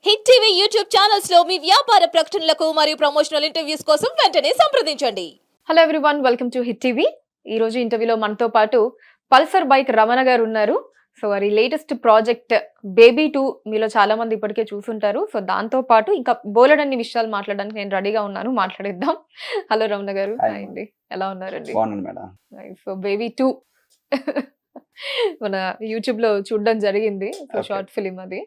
Hit TV YouTube channels లో మీ వ్యాపార ప్రకటనలకు మరియు ప్రమోషనల్ ఇంటర్వ్యూస్ కోసం వెంటనే సంప్రదించండి. Hello everyone, welcome to hit TV. ఈ రోజు ఇంటర్వ్యూలో మనతో పాటు పల్సర్ బైక్ రమణ గారు ఉన్నారు. సో వారి లేటెస్ట్ ప్రాజెక్ట్ బేబీ 2 మీలో చాలా మంది ఇప్పటికే చూసుంటారు. సో దాంతో పాటు ఇంకా బోలెడన్ని విషయాలు మాట్లాడడానికి నేను రెడీగా ఉన్నాను, మాట్లాడిద్దాం. హలో రమణ గారు, హాయ్ అండి, ఎలా ఉన్నారండి? సో బేబీ 2 మన యూట్యూబ్ లో చూడడం జరిగింది. సో షార్ట్ ఫిలిం అది.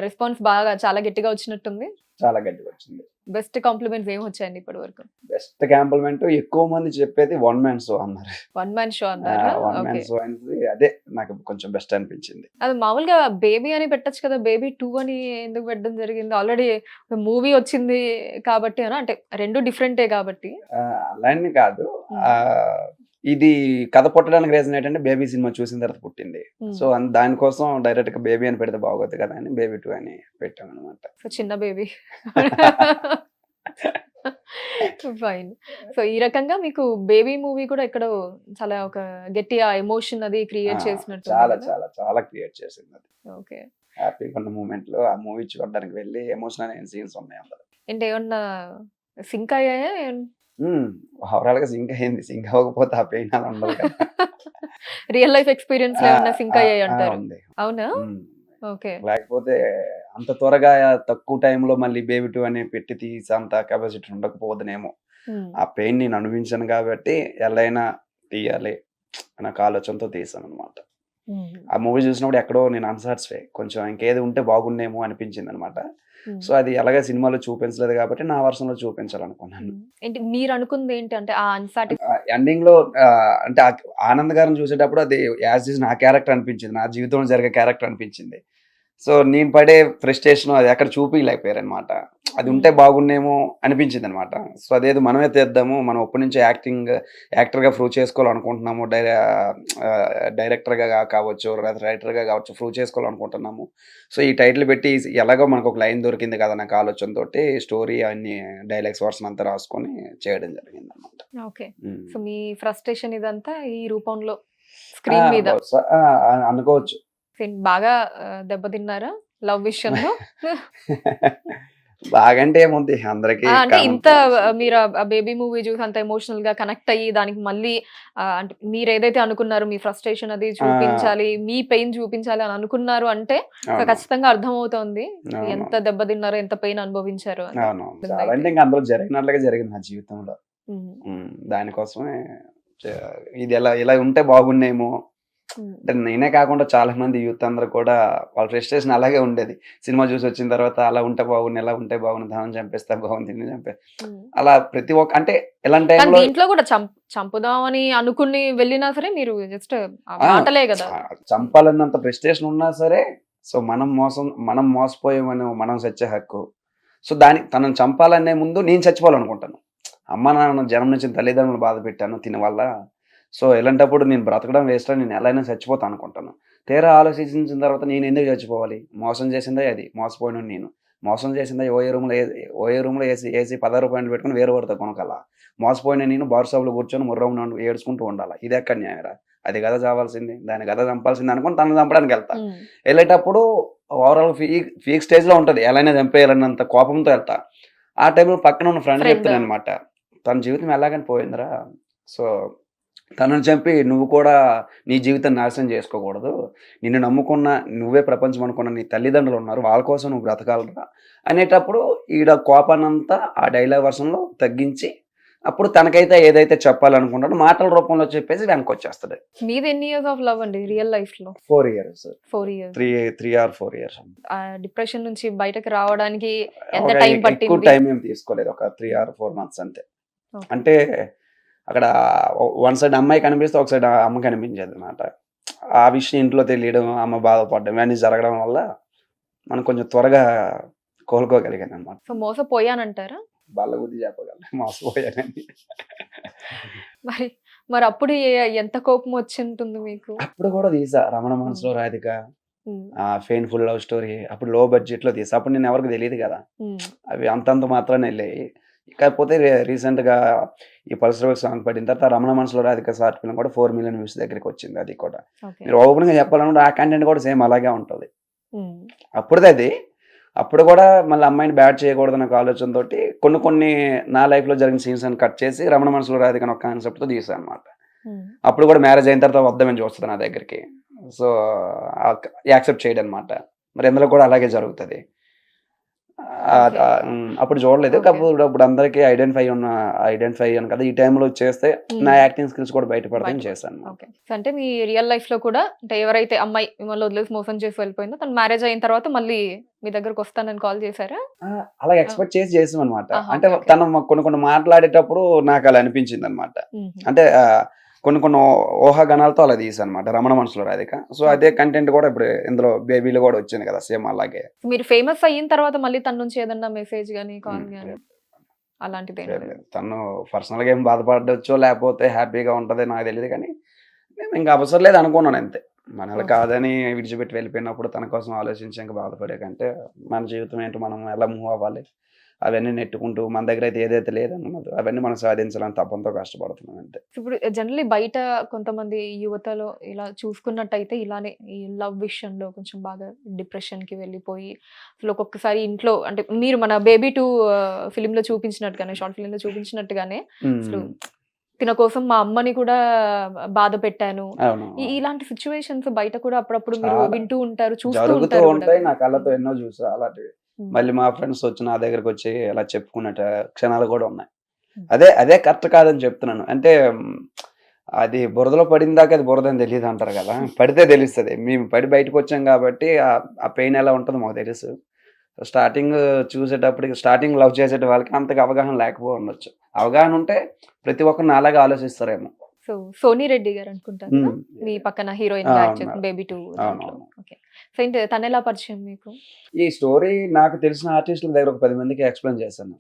రెస్పాన్స్ బాగా చాలా గట్టిగా వచ్చినట్టుంది. చాలా గట్టిగా వచ్చింది. బెస్ట్ కాంప్లిమెంట్స్ ఏం వచ్చాయండి ఇప్పటి వరకు? బెస్ట్ కాంప్లిమెంట్ ఎక్కువ మంది చెప్పేది వన్ మ్యాన్ షో అన్నారు. వన్ మ్యాన్ షో అన్నారు. వన్ మ్యాన్ షో అనేది అదే నాకు కొంచెం బెస్ట్ అనిపించింది. అది మామూలుగా బేబీ అని పెట్టచ్చు కదా, బేబీ 2 అని ఎందుకు పెట్టడం జరిగింది? ఆల్రెడీ మూవీ వచ్చింది కాబట్టి అంటే రెండు డిఫరెంటే కాబట్టి. అలానే కాదు, ఇది కథ పుట్టడానికి రీజన్ ఏంటంటే బేబీ సినిమా చూసిన తర్వాత పుట్టింది. సో దానికోసం డైరెక్ట్ గా బేబీ అని పెడితే బాగోదు కదా అని బేబీ 2 అని పెట్టాం అనమాట. సో చిన్న బేబీ. ఫైన్. సో ఈ రకంగా మీకు బేబీ మూవీ కూడా ఎక్కడో చాలా ఒక గట్టి ఎమోషన్ అది క్రియేట్ చేసినట్టు. చాలా చాలా చాలా క్రియేట్ చేసింది అది. ఓకే. హ్యాపీగా ఉన్న మూమెంట్ లో ఆ మూవీ చూడడానికి వెళ్ళి ఎమోషనల్ అయిన సీన్స్ ఉన్నాయి అందులో. అంటే ఏమన్నా సింక్ అయ్యాయా? ఓవరాల్ గా సింక్ అయింది. సింక్ అవ్వకపోతే ఆ పెయిన్ అలా ఉండదు కదా. రియల్ లైఫ్ ఎక్స్పీరియన్స్ లో ఏమన్నా సింక్ అయ్యాయి అంటారు? అవునా? ఓకే. లేకపోతే అంత త్వరగా తక్కువ టైంలో మళ్ళీ బేబీ 2 అని పెట్టి తీసేంత కెపాసిటీ ఉండకపోదునేమో. ఆ పెయిన్ నేను అనుభవించాను కాబట్టి ఎల్లైనా తీయాలి నాకు ఆలోచనతో తీసాను అనమాట. ఆ మూవీ చూసినప్పుడు ఎక్కడో నేను అన్సాటిస్ఫై, కొంచెం ఇంకేది ఉంటే బాగుండేమో అనిపించింది అనమాట. సో అది ఎలాగే సినిమాలో చూపించలేదు కాబట్టి నా వర్షంలో చూపించాలనుకున్నాను. ఏంటి మీరు అనుకుంది ఏంటి అంటే ఆ అన్సాటిస్ఫై ఎండింగ్ లో అంటే ఆనంద్ గారిని చూసేటప్పుడు అది యాజ్ ఇస్ నా క్యారెక్టర్ అనిపించింది, నా జీవితంలో జరిగే క్యారెక్టర్ అనిపించింది. సో నేను పడే ఫ్రస్ట్రేషన్ అది అక్కడ చూపించలేకపోయారు అనమాట. అది ఉంటే బాగుండేమో అనిపించింది అనమాట. సో అదేదో మనమే తీద్దాము, మనం ఎప్పటి నుంచో యాక్టర్గా ప్రూవ్ చేసుకోవాలనుకుంటున్నాము, డైరెక్టర్గా కావచ్చు, రైటర్గా కావచ్చు, ప్రూవ్ చేసుకోవాలనుకుంటున్నాము. సో ఈ టైటిల్ పెట్టి ఎలాగో మనకు ఒక లైన్ దొరికింది కదా నాకు ఆలోచనతో స్టోరీ అన్ని డైలాగ్స్ వర్షన్ అంతా రాసుకొని చేయడం జరిగింది అనమాట. ఓకే. సో మీ ఫ్రస్ట్రేషన్ ఇదంతా ఈ రూపంలో స్క్రీన్ మీద అనుకోవచ్చు. బాగా దెబ్బతిన్నారా లవ్ విషయంలో? బాగంటే ఏముంది అందరికి. అంటే ఇంత మీరు ఆ బేబీ మూవీ చూసి అంత ఎమోషనల్ గా కనెక్ట్ అయ్యి దానికి మళ్ళీ అంటే మీరు ఏదైతే అనుకున్నారు మీ ఫ్రస్ట్రేషన్ అది చూపించాలి, మీ పెయిన్ చూపించాలి అని అనుకున్నారు అంటే ఖచ్చితంగా అర్థమవుతోంది ఎంత దెబ్బతిన్నారో, ఎంత పెయిన్ అనుభవించారు. అంటే ఇంకా అందులో జరిగినట్లుగా జరిగింది నా జీవితంలో. దానికోసమే ఇది ఇలా ఉంటే బాగుండేమో అంటే నేనే కాకుండా చాలా మంది యూత్ అందరూ కూడా వాళ్ళ ఫ్రస్ట్రేషన్ అలాగే ఉండేది. సినిమా చూసి వచ్చిన తర్వాత అలా ఉంటే బాగుంది, ఎలా ఉంటే బాగుంది, ధనం చంపేస్తా బాగుంది, చంపే అలా ప్రతి ఒక్క అంటే ఎలాంటి ఇంట్లో కూడా చంపుదామని అనుకుని వెళ్ళినా సరే మీరు జస్ట్ మాటలే కదా. చంపాలన్నంత ఫ్రస్ట్రేషన్ ఉన్నా సరే సో మనం మోసపోయామని మనం చచ్చే హక్కు. సో తనను చంపాలనే ముందు నేను చచ్చిపోవాలనుకుంటాను. అమ్మ నాన్న జన్మ నుంచి తల్లిదండ్రులు బాధ పెట్టాను తిని వల్ల. సో ఇలాంటప్పుడు నేను బ్రతకడం వేస్ట్, నేను ఎలా అయినా చచ్చిపోతాను అనుకుంటాను. తీరా ఆలోచించిన తర్వాత నేను ఎందుకు చచ్చిపోవాలి? మోసం చేసిందే అది, మోసపోయిన నేను మోసం చేసిందా ఓఏ రూమ్లో ఏసీ 10 రూపాయలు పెట్టుకుని వేరే వాడితో కొనకల్లా. మోసపోయిన నేను బార్ షాప్లో కూర్చొని ముర్రం ఏడ్చుకుంటూ ఉండాలి. ఇది ఎక్కడ న్యాయరా? అది కదా చావాల్సింది, దాని కదా చంపాల్సింది అనుకుని తనను చంపడానికి వెళ్తా. వెళ్ళేటప్పుడు ఓవరాల్ ఫీక్ స్టేజ్లో ఉంటుంది, ఎలా అయినా చంపేయాలన్నంత కోపంతో వెళ్తా. ఆ టైంలో పక్కన ఉన్న ఫ్రెండ్ చెప్తాను అనమాట, తన జీవితం ఎలాగని పోయిందిరా, సో తనను చంపి నువ్వు కూడా నీ జీవితాన్ని నాశనం చేసుకోకూడదు, నిన్ను నమ్ముకున్న నువ్వే ప్రపంచం అనుకున్న నీ తల్లిదండ్రులు ఉన్నారు, వాళ్ళ కోసం నువ్వు బ్రతకాలరా అనేటప్పుడు ఈడ కోపానంతా ఆ డైలాగ్ వర్షన్లో తగ్గించి అప్పుడు తనకైతే ఏదైతే చెప్పాలనుకుంటాడో మాటల రూపంలో చెప్పేసి వెనక్కి వచ్చేస్తాడు. మీది ఎన్ని ఇయర్స్ ఆఫ్ లవ్ అండి రియల్ లైఫ్ లో? 4 years. 3 or 4 years. డిప్రెషన్ నుంచి బయటకు రావడానికి ఎంత టైం పట్టింది? ఎక్కువ టైం ఏం తీసుకోలేదు, ఒక 3 or 4 months అంతే. అంటే అక్కడ వన్ సైడ్ అమ్మాయి కనిపిస్తే ఒక సైడ్ అమ్మ కనిపించేది అనమాట. ఆ విషయం ఇంట్లో తెలియడం, అమ్మ బాధపడడం ఇవన్నీ జరగడం వల్ల మనం కొంచెం త్వరగా కోలుకోగలిగాను అనమాట. సో మోసపోయానంటారా? బల్ల బుద్ధి చెప్పగలను, మోసపోయానని. మరి అప్పుడు ఎంత కోపం వచ్చి ఉంటుంది మీకు? అప్పుడు కూడా తీసా రమణ మనసులో రాధిక, పెయిన్ఫుల్ లవ్ స్టోరీ, అప్పుడు లో బడ్జెట్ లో తీసా. అప్పుడు నేను ఎవరికి తెలియదు కదా, అవి అంతంత మాత్రాన్ని వెళ్ళాయి. కాకపోతే రీసెంట్గా ఈ పల్సర్ బైక్ సాంగ్ పడిన తర్వాత రమణ మనసులో రాధిక షార్ట్ ఫిల్మ్ కూడా 4 million వ్యూస్ దగ్గరికి వచ్చింది. అది కూడా మీరు ఓపెన్ గా చెప్పాలనుకుంటే ఆ కంటెంట్ కూడా సేమ్ అలాగే ఉంటుంది. అప్పుడుది అది అప్పుడు కూడా మళ్ళీ అమ్మాయిని బ్యాడ్ చేయకూడదన్న ఒక ఆలోచనతోటి కొన్ని నా లైఫ్లో జరిగిన సీన్స్ అని కట్ చేసి రమణ మనసులో రాధిక ఒక కాన్సెప్ట్తో తీసాను అనమాట. అప్పుడు కూడా మ్యారేజ్ అయిన తర్వాత వద్దామని చూస్తుంది నా దగ్గరికి. సో యాక్సెప్ట్ చేయడం అనమాట. మరి ఇందులో కూడా అలాగే జరుగుతుంది. అప్పుడు చూడలేదు. కాకపోతే ఇప్పుడు అందరికీ ఐడెంటిఫై అయ్యాను కదా, ఈ టైంలో చేస్తే నా యాక్టింగ్ స్కిల్స్ కూడా బయటపడతాయని చేశాను. అంటే మీ రియల్ లైఫ్ లో కూడా అంటే ఎవరైతే అమ్మాయి మిమ్మల్ని వదిలేసి మోసం చేసి వెళ్ళిపోయిందో తను మ్యారేజ్ అయిన తర్వాత మళ్ళీ మీ దగ్గరకు వస్తానని కాల్ చేశారా? అలా ఎక్స్పెక్ట్ చేసాం అనమాట. అంటే తను కొన్ని మాట్లాడేటప్పుడు నాకు అలా అనిపించింది అనమాట. అంటే కొన్ని ఊహాగణాలతో అలా తీసాను అనమాట రమణ మనసులో రాధిక. సో అదే కంటెంట్ కూడా ఇప్పుడు ఇందులో బేబీలో కూడా వచ్చింది కదా, సేమ్ అలాగే. మీరు ఫేమస్ అయిన తర్వాత మళ్ళీ తన నుంచి ఏదన్నా మెసేజ్ గానీ కాల్ గానీ అలాంటిది తను పర్సనల్ గా ఏం బాధపడచ్చో లేకపోతే హ్యాపీగా ఉంటది నాకు తెలియదు, కానీ నేను ఇంకా అవసరం లేదు అనుకున్నాను అంతే. మనలో కాదని విడిచిపెట్టి వెళ్ళిపోయినప్పుడు తన కోసం ఆలోచించి ఇంకా బాధపడే కంటే మన జీవితం ఏంటో మనం ఎలా మూవ్ అవ్వాలి అవన్నీ నెట్టుకుంటూ మన దగ్గర అయితే ఏదైతే లేదన్నది అవన్నీ మనం సాధించాలని తప్పంతో కష్టపడుతున్నాం అంతే. ఇప్పుడు జనరల్లీ బయట కొంతమంది యువతలో ఇలా చూసుకున్నట్టయితే ఇలానే ఈ లవ్ విషయంలో కొంచెం బాగా డిప్రెషన్ కి వెళ్ళిపోయి అసలు ఒక్కొక్కసారి ఇంట్లో అంటే మీరు మన బేబీ 2 ఫిలిం లో చూపించినట్టుగానే షార్ట్ ఫిలిం లో చూపించినట్టుగానే అసలు తిన కోసం మా అమ్మని కూడా బాధ పెట్టాను, ఇలాంటి సిచ్యువేషన్స్ బయట కూడా అప్పుడప్పుడు మీరు వింటూ ఉంటారు, చూస్తూ ఉంటారు. నా కళ్ళతో ఎన్నో చూసా అలాంటివి. మళ్ళీ మా ఫ్రెండ్స్ వచ్చి నా దగ్గరకు వచ్చి ఇలా చెప్పుకున్నట్ట క్షణాలు కూడా ఉన్నాయి. అదే కరెక్ట్ కాదని చెప్తున్నాను. అంటే అది బురదలో పడిన దాకా అది బురద అని తెలియదు అంటారు కదా, పడితే తెలుస్తుంది. మేము పడి బయటకు వచ్చాం కాబట్టి ఆ పెయిన్ ఎలా ఉంటుందో మాకు తెలుసు. స్టార్టింగ్ చూసేటప్పటికి స్టార్టింగ్ లవ్ చేసే వాళ్ళకి అంతగా అవగాహన లేకపోయి ఉండొచ్చు. అవగాహన ఉంటే ప్రతి ఒక్కరిని అలాగే ఆలోచిస్తారేమో. సో సోనీ రెడ్డి గారు అనుకుంటారు మీ పక్కన హీరోయిన్ బేబీ 2. సో ఏంటి తన ఎలా పరిచయం మీకు? ఈ స్టోరీ నాకు తెలిసిన ఆర్టిస్టుల దగ్గర ఒక 10 మందికి ఎక్స్ప్లెయిన్ చేశాను.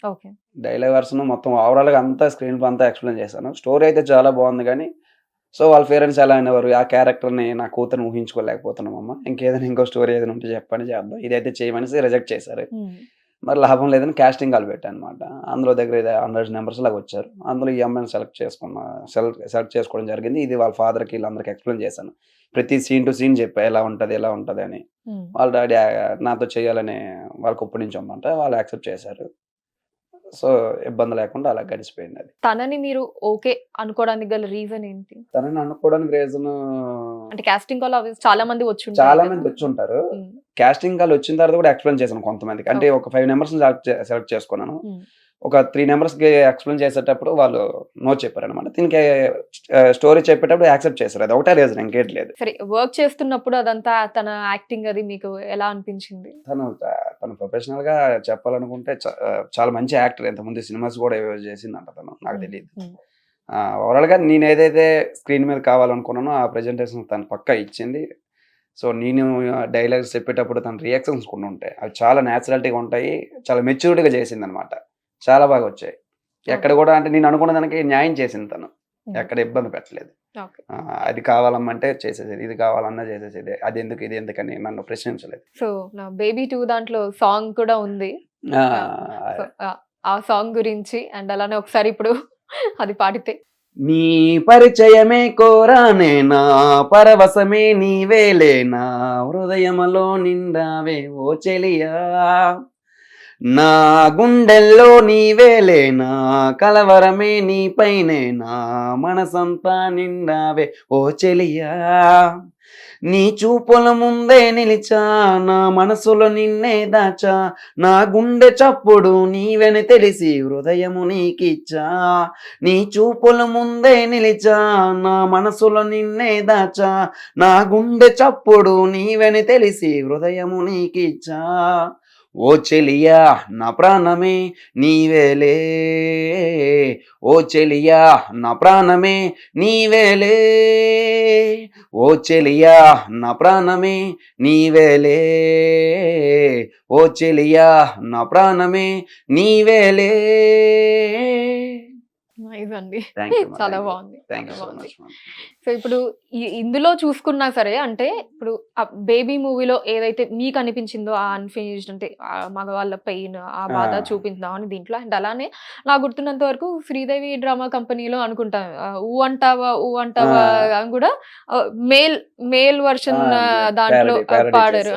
డైలాగ్ వర్షన్ మొత్తం ఓవరాల్ గా అంతా స్క్రీన్ పై అంతా ఎక్స్ప్లెయిన్ చేశాను. స్టోరీ అయితే చాలా బాగుంది, కానీ సో వాళ్ళ పేరెంట్స్ ఎలా అనేవారు, ఆ క్యారెక్టర్ని నా కూతురుని ఊహించుకోలేకపోతున్నామమ్మా, ఇంకేదైనా ఇంకో స్టోరీ ఏదైనా ఉంటే చెప్పని చేద్దాం, ఇదైతే చేయమని రిజెక్ట్ చేశారు. మరి లాభం లేదని కాస్టింగ్ కాల్ పెట్టాను అనమాట. అందులో దగ్గర 100 నెంబర్స్ లాగా వచ్చారు. అందులో ఈ అమ్మాయిని సెలెక్ట్ చేసుకోవడం జరిగింది. ఇది వాళ్ళ ఫాదర్కి వీళ్ళందరికీ ఎక్స్ప్లెయిన్ చేశాను. ప్రతి సీన్ టు సీన్ చెప్పా ఎలా ఉంటుంది అని. వాళ్ళ డాడీ నాతో చేయాలని వాళ్ళకి ఒప్పించమంటే వాళ్ళు యాక్సెప్ట్ చేశారు. సో ఇబ్బంది లేకుండా అలా గడిచిపోయింది. అది తనని మీరు ఓకే అనుకోవడానికి గల రీజన్ ఏంటి? తనని అనుకోవడానికి రీజన్ అంటే కాస్టింగ్ కాల్ చాలా మంది వచ్చి ఉంటారు. కాస్టింగ్ కాల్ వచ్చిన తర్వాత కూడా ఎక్స్ప్లెయిన్ చేశాను కొంతమందికి. అంటే ఒక 5 నెంబర్స్ సెలెక్ట్ చేసుకున్నాను. ఒక 3 నెంబర్స్ కి ఎక్స్ప్లెయిన్ చేసేటప్పుడు వాళ్ళు నో చెప్పారు అనమాట. దీనికి స్టోరీ చెప్పేటప్పుడు యాక్సెప్ట్ చేశారు. అది ఒకటే రీజన్, ఇంకేం లేదు. సరే, వర్క్ చేస్తున్నప్పుడు అదంతా తన యాక్టింగ్ అది మీకు ఎలా అనిపించింది? తను ప్రొఫెషనల్ గా చెప్పాలనుకుంటే చాలా మంచి యాక్టర్. ఇంతకుముందు సినిమాస్ కూడా చేసిందంట తను, నాకు తెలియదు. ఓవరాల్ గా నేను ఏదైతే స్క్రీన్ మీద కావాలనుకున్నానో ఆ ప్రెజెంటేషన్ తను పక్కా ఇచ్చింది. సో నేను డైలాగ్స్ చెప్పేటప్పుడు తన రియాక్షన్స్ కూడా ఉంటాయి, అవి చాలా న్యాచురాలిటీగా ఉంటాయి. చాలా మెచ్యూరిటీగా చేసింది అనమాట. చాలా బాగా వచ్చాయి. ఎక్కడ కూడా అంటే నేను అనుకున్న దానికి న్యాయం చేసింది తను, ఎక్కడ ఇబ్బంది పెట్టలేదు. అది కావాలమ్మంటే చేసేసేది, ఇది కావాలన్నా చేసేసేది, అది ఎందుకు ఇది ఎందుకని నన్ను ప్రశ్నించలేదు. సో నా బేబీ 2 దాంట్లో సాంగ్ కూడా ఉంది. ఆ సాంగ్ గురించి అండ్ అలానే ఒకసారి ఇప్పుడు అది పాడితే. నీ పరిచయమే కోరానేనా, పరవశమే నీవేలేనా, హృదయములో నిండావే ఓ చెలియా, నా గుండెల్లో నీవేలేనా, కలవరమే నీపైనేనా, మనసంతా నిండావే ఓ చెలియా, నీ చూపుల ముందే నిలిచా, నా మనసులో నిన్నే దాచా, నా గుండె చప్పుడు నీవెని తెలిసి హృదయము నీకిచ్చా, నీ చూపుల ముందే నిలిచా, నా మనసులో నిన్నే దాచా, నా గుండె చప్పుడు నీవెని తెలిసి హృదయము నీకిచ్చా, ఓ చెలియా నా ప్రాణమే నీవేలే, ఓ చెలియా నా ప్రాణమే నీవేలే, ఓ చెలియా నా ప్రాణమే నీవేలే, ఓ చెలియా నా ప్రాణమే నీవేలే. చాలా బాగుంది. Thank you so much. So ఇప్పుడు ఇందులో చూసుకున్నా సరే అంటే ఇప్పుడు ఆ బేబీ మూవీలో ఏదైతే మీకు అనిపించిందో ఆ అన్ఫినిష్డ్ అంటే ఆ మగవాళ్ళ పెయిన్ ఆ బాధ చూపిందాం అని దీంట్లో అండ్ అలానే నాకు గుర్తున్నంత వరకు శ్రీదేవి డ్రామా కంపెనీలో అనుకుంటా ఊ అంటావా అని కూడా మేల్ వర్షన్ దాంట్లో పాడారు.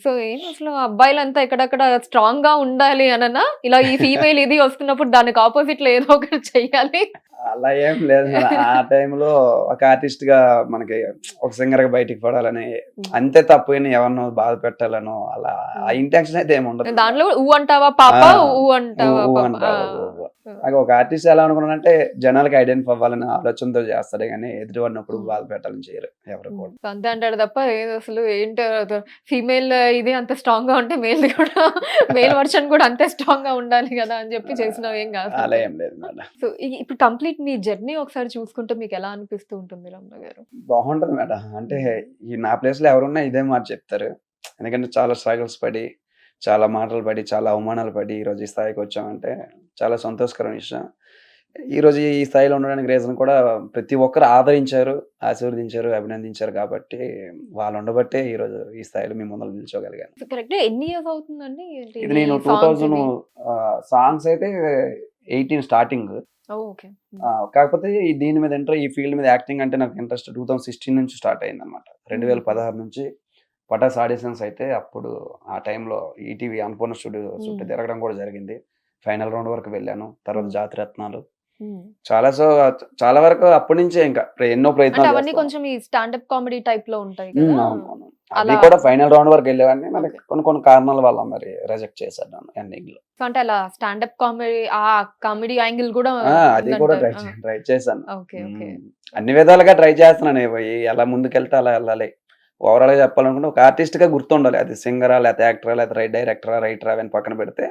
సో ఏం అసలు అబ్బాయిలంతా ఎక్కడక్కడ స్ట్రాంగ్ గా ఉండాలి అనన్నా ఇలా ఈ ఫీమేల్ ఇది వస్తున్నప్పుడు దానికి ఆపోజిట్ లో ఏదో ఒకటి చెయ్యాలి. అలా ఏం లేదు మేడం. ఆ టైంలో ఒక ఆర్టిస్ట్ గా మనకి ఒక సింగర్ గా బయటికి పడాలని అంతే తప్పు ఎవరినో బాధ పెట్టాలనో అలా ఆ ఇంటెన్షన్ అయితే ఏమి ఉండదు. దాంట్లో ఊ అంటావా పాప ఊ అంటావా అది ఒక ఆర్టిస్ట్ ఎలా అనుకున్నానంటే జనాలకి ఐడెంటిఫై అవ్వాలని ఆలోచనతో చేస్తాడే కానీ ఎదుటి వాడినప్పుడు బాధ పెట్టాలని చేయరు ఎవరు కూడా. అంతే అంటాడు తప్ప ఏది అసలు ఏంటో ఫీమేల్ ఇది అంత స్ట్రాంగ్ గా ఉంటే మేల్ కూడా మేల్ వర్షన్ కూడా అంతే స్ట్రాంగ్ గా ఉండాలి కదా అని చెప్పి చేసినవి ఏం కాదు. అలా ఏం లేదు మేడం. సో ఇప్పుడు కంప్లీట్ మీ జర్నీ ఒకసారి చూసుకుంటే మీకు ఎలా అనిపిస్తూ ఉంటుంది రమణ గారు? బాగుంటది మేడం. అంటే ఈ నా ప్లేస్ లో ఎవరున్నా ఇదే మాట చెప్తారు. ఎందుకంటే చాలా స్ట్రగుల్స్ పడి చాలా మాటలు పడి చాలా అవమానాలు పడి ఈరోజు ఈ స్థాయికి వచ్చామంటే చాలా సంతోషకరమైన విషయం. ఈరోజు ఈ స్థాయిలో ఉండడానికి రీజన్ కూడా ప్రతి ఒక్కరు ఆదరించారు, ఆశీర్వదించారు, అభినందించారు కాబట్టి వాళ్ళు ఉండబట్టే ఈరోజు ఈ స్థాయిలో మీ ముందర నిల్చోగలిగాను. కరెక్ట్. ఎన్ని ఇయర్స్ అవుతుందండి ఇది నేను 2000 సాంగ్స్ అయితే 18 స్టార్టింగ్. కాకపోతే దీని మీద ఈ ఫీల్డ్ మీద యాక్టింగ్ అంటే నాకు ఇంట్రెస్ట్ 2016 నుంచి స్టార్ట్ అయింది అనమాట. 2016 నుంచి పటాస్ ఆడిషన్స్ అయితే అప్పుడు ఆ టైంలో ఈటీవీ అన్నపూర్ణ స్టూడియో చుట్టూ తిరగడం కూడా జరిగింది. ఫైనల్ రౌండ్ వరకు వెళ్ళాను. తర్వాత జాతిరత్నాలు చాలా వరకు అప్పటి నుంచే ఇంకా ఎన్నో ప్రయత్నాలు. అవన్నీ కొంచెం ఈ స్టాండప్ కామెడీ టైప్ లో ఉంటాయి. అది కూడా ఫైనల్ రౌండ్ వరకు వెళ్ళేవాడిని. మనకి కొన్ని కారణాల వల్ల మరి రిజెక్ట్ చేశాను ఎండింగ్ లో. అంటే అలా స్టాండప్ కామెడీ ఆ కామెడీ యాంగిల్ కూడా అది కూడా ట్రై చేశాను. అన్ని విధాలుగా ట్రై చేస్తున్నాను. ఎలా ముందుకెళ్తే అలా వెళ్ళాలి. ఓవరాల్ గా చెప్పాలనుకుంటే ఒక ఆర్టిస్ట్ గా గుర్తుండాలి. అది సింగరా లేకపోతే యాక్టరా లేకపోతే డైరెక్టరా రైటరా అని పక్కన పెడితే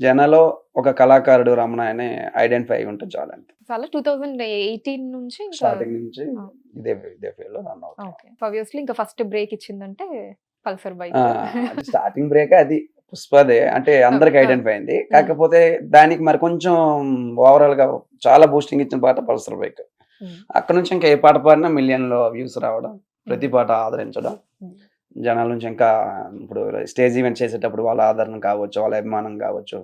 జనాలో ఒక కళాకారుడు రమణ అని ఐడెంటిఫై అయి ఉంటుంది చాలా. చాలా 2018 నుంచి స్టార్టింగ్ నుంచి ఇదే ఫీల్డ్ లో రన్ అవుతాం. ఆబ్వియస్లీ ఇంకా ఫస్ట్ బ్రేక్ ఇచ్చిందంటే పల్సర్ బైక్. స్టార్టింగ్ బ్రేక్ అది పుష్పదే అంటే అందరికి ఐడెంటిఫై అయింది. కాకపోతే దానికి మరి కొంచెం ఓవరాల్ గా చాలా బూస్టింగ్ ఇచ్చిన పాట పల్సర్ బైక్. అక్కడ నుంచి ఇంకా ఏ పాట పాడినా మిలియన్ లో వ్యూస్ రావడం, ప్రతి పాట ఆదరించడం, జనాల నుంచి ఇంకా ఇప్పుడు స్టేజ్ ఈవెంట్ చేసేటప్పుడు వాళ్ళ ఆదరణ కావచ్చు, వాళ్ళ అభిమానం కావచ్చు,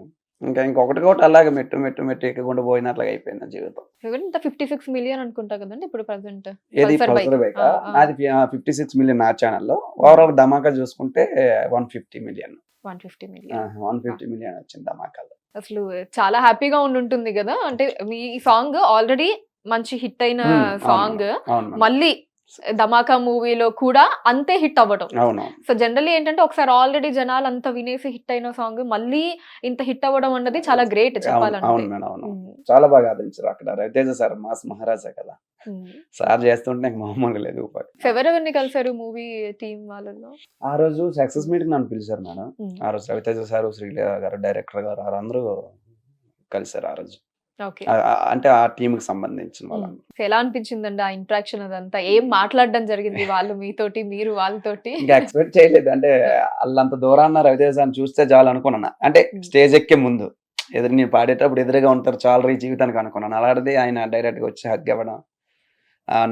ఇంకొకటి అలాగే మెట్టు ఎక్కకుండా పోయినట్లుగా అయిపోయింది నా జీవితం. 56 మిలియన్ అనుకుంటా కదండి ఇప్పుడు ప్రెసెంట్. ఏది పల్సర్ బైక్ అది 56 మిలియన్ నా ఛానల్లో. ఓవరాల్ ధమాకా చూసుకుంటే 150 మిలియన్ వచ్చింది ధమాకాలో. అసలు చాలా హ్యాపీగా ఉంటుంది కదా. అంటే మీ సాంగ్ ఆల్రెడీ మంచి హిట్ అయిన సాంగ్ మళ్ళీ ధమాకా మూవీలో కూడా అంతే హిట్ అవ్వడం. సో జనరల్లీ ఏంటంటే ఒకసారి ఆల్రెడీ జనాలు అంతా వినేసి హిట్ అయిన సాంగ్ మళ్ళీ ఇంత హిట్ అవ్వడం అన్నది చాలా గ్రేట్ చెప్పాలంటే. చాలా బాగా ఆదరించారు అక్కడ. రవితేజ సార్ మాస్ మహారాజా కదా సార్ చేస్తుంటే నాకు మామూలుగా లేదు. ఎవరెవరిని కలిసారు మూవీ టీమ్ వాళ్ళలో? ఆ రోజు సక్సెస్ మీటింగ్ నన్ను పిలిచారు మేడం. ఆ రోజు రవితేజ సార్, శ్రీలేఖ గారు, డైరెక్టర్ గారు అందరూ కలిసారు ఆ రోజు. అంటే ఆ టీమ్ కి సంబంధించిన వాళ్ళు. ఎలా అనిపించిందండి ఆ ఇంటరాక్షన్? అదంతా ఏం మాట్లాడడం జరిగింది వాళ్ళు మీతోటి, మీరు వాళ్ళతోటి? ఇంకా ఎక్స్పెక్ట్ చేయలేదు. అంటే వాళ్ళంత దూరాన్న రవితేజ అని చూస్తే చాలు అనుకున్నాను. అంటే స్టేజ్ ఎక్కే ముందు నేను పాడేటప్పుడు ఎదురుగా ఉంటారు చాలా ఈ జీవితానికి అనుకున్నాను. అలాంటిది ఆయన డైరెక్ట్ గా వచ్చి హగ్ ఇవ్వడం,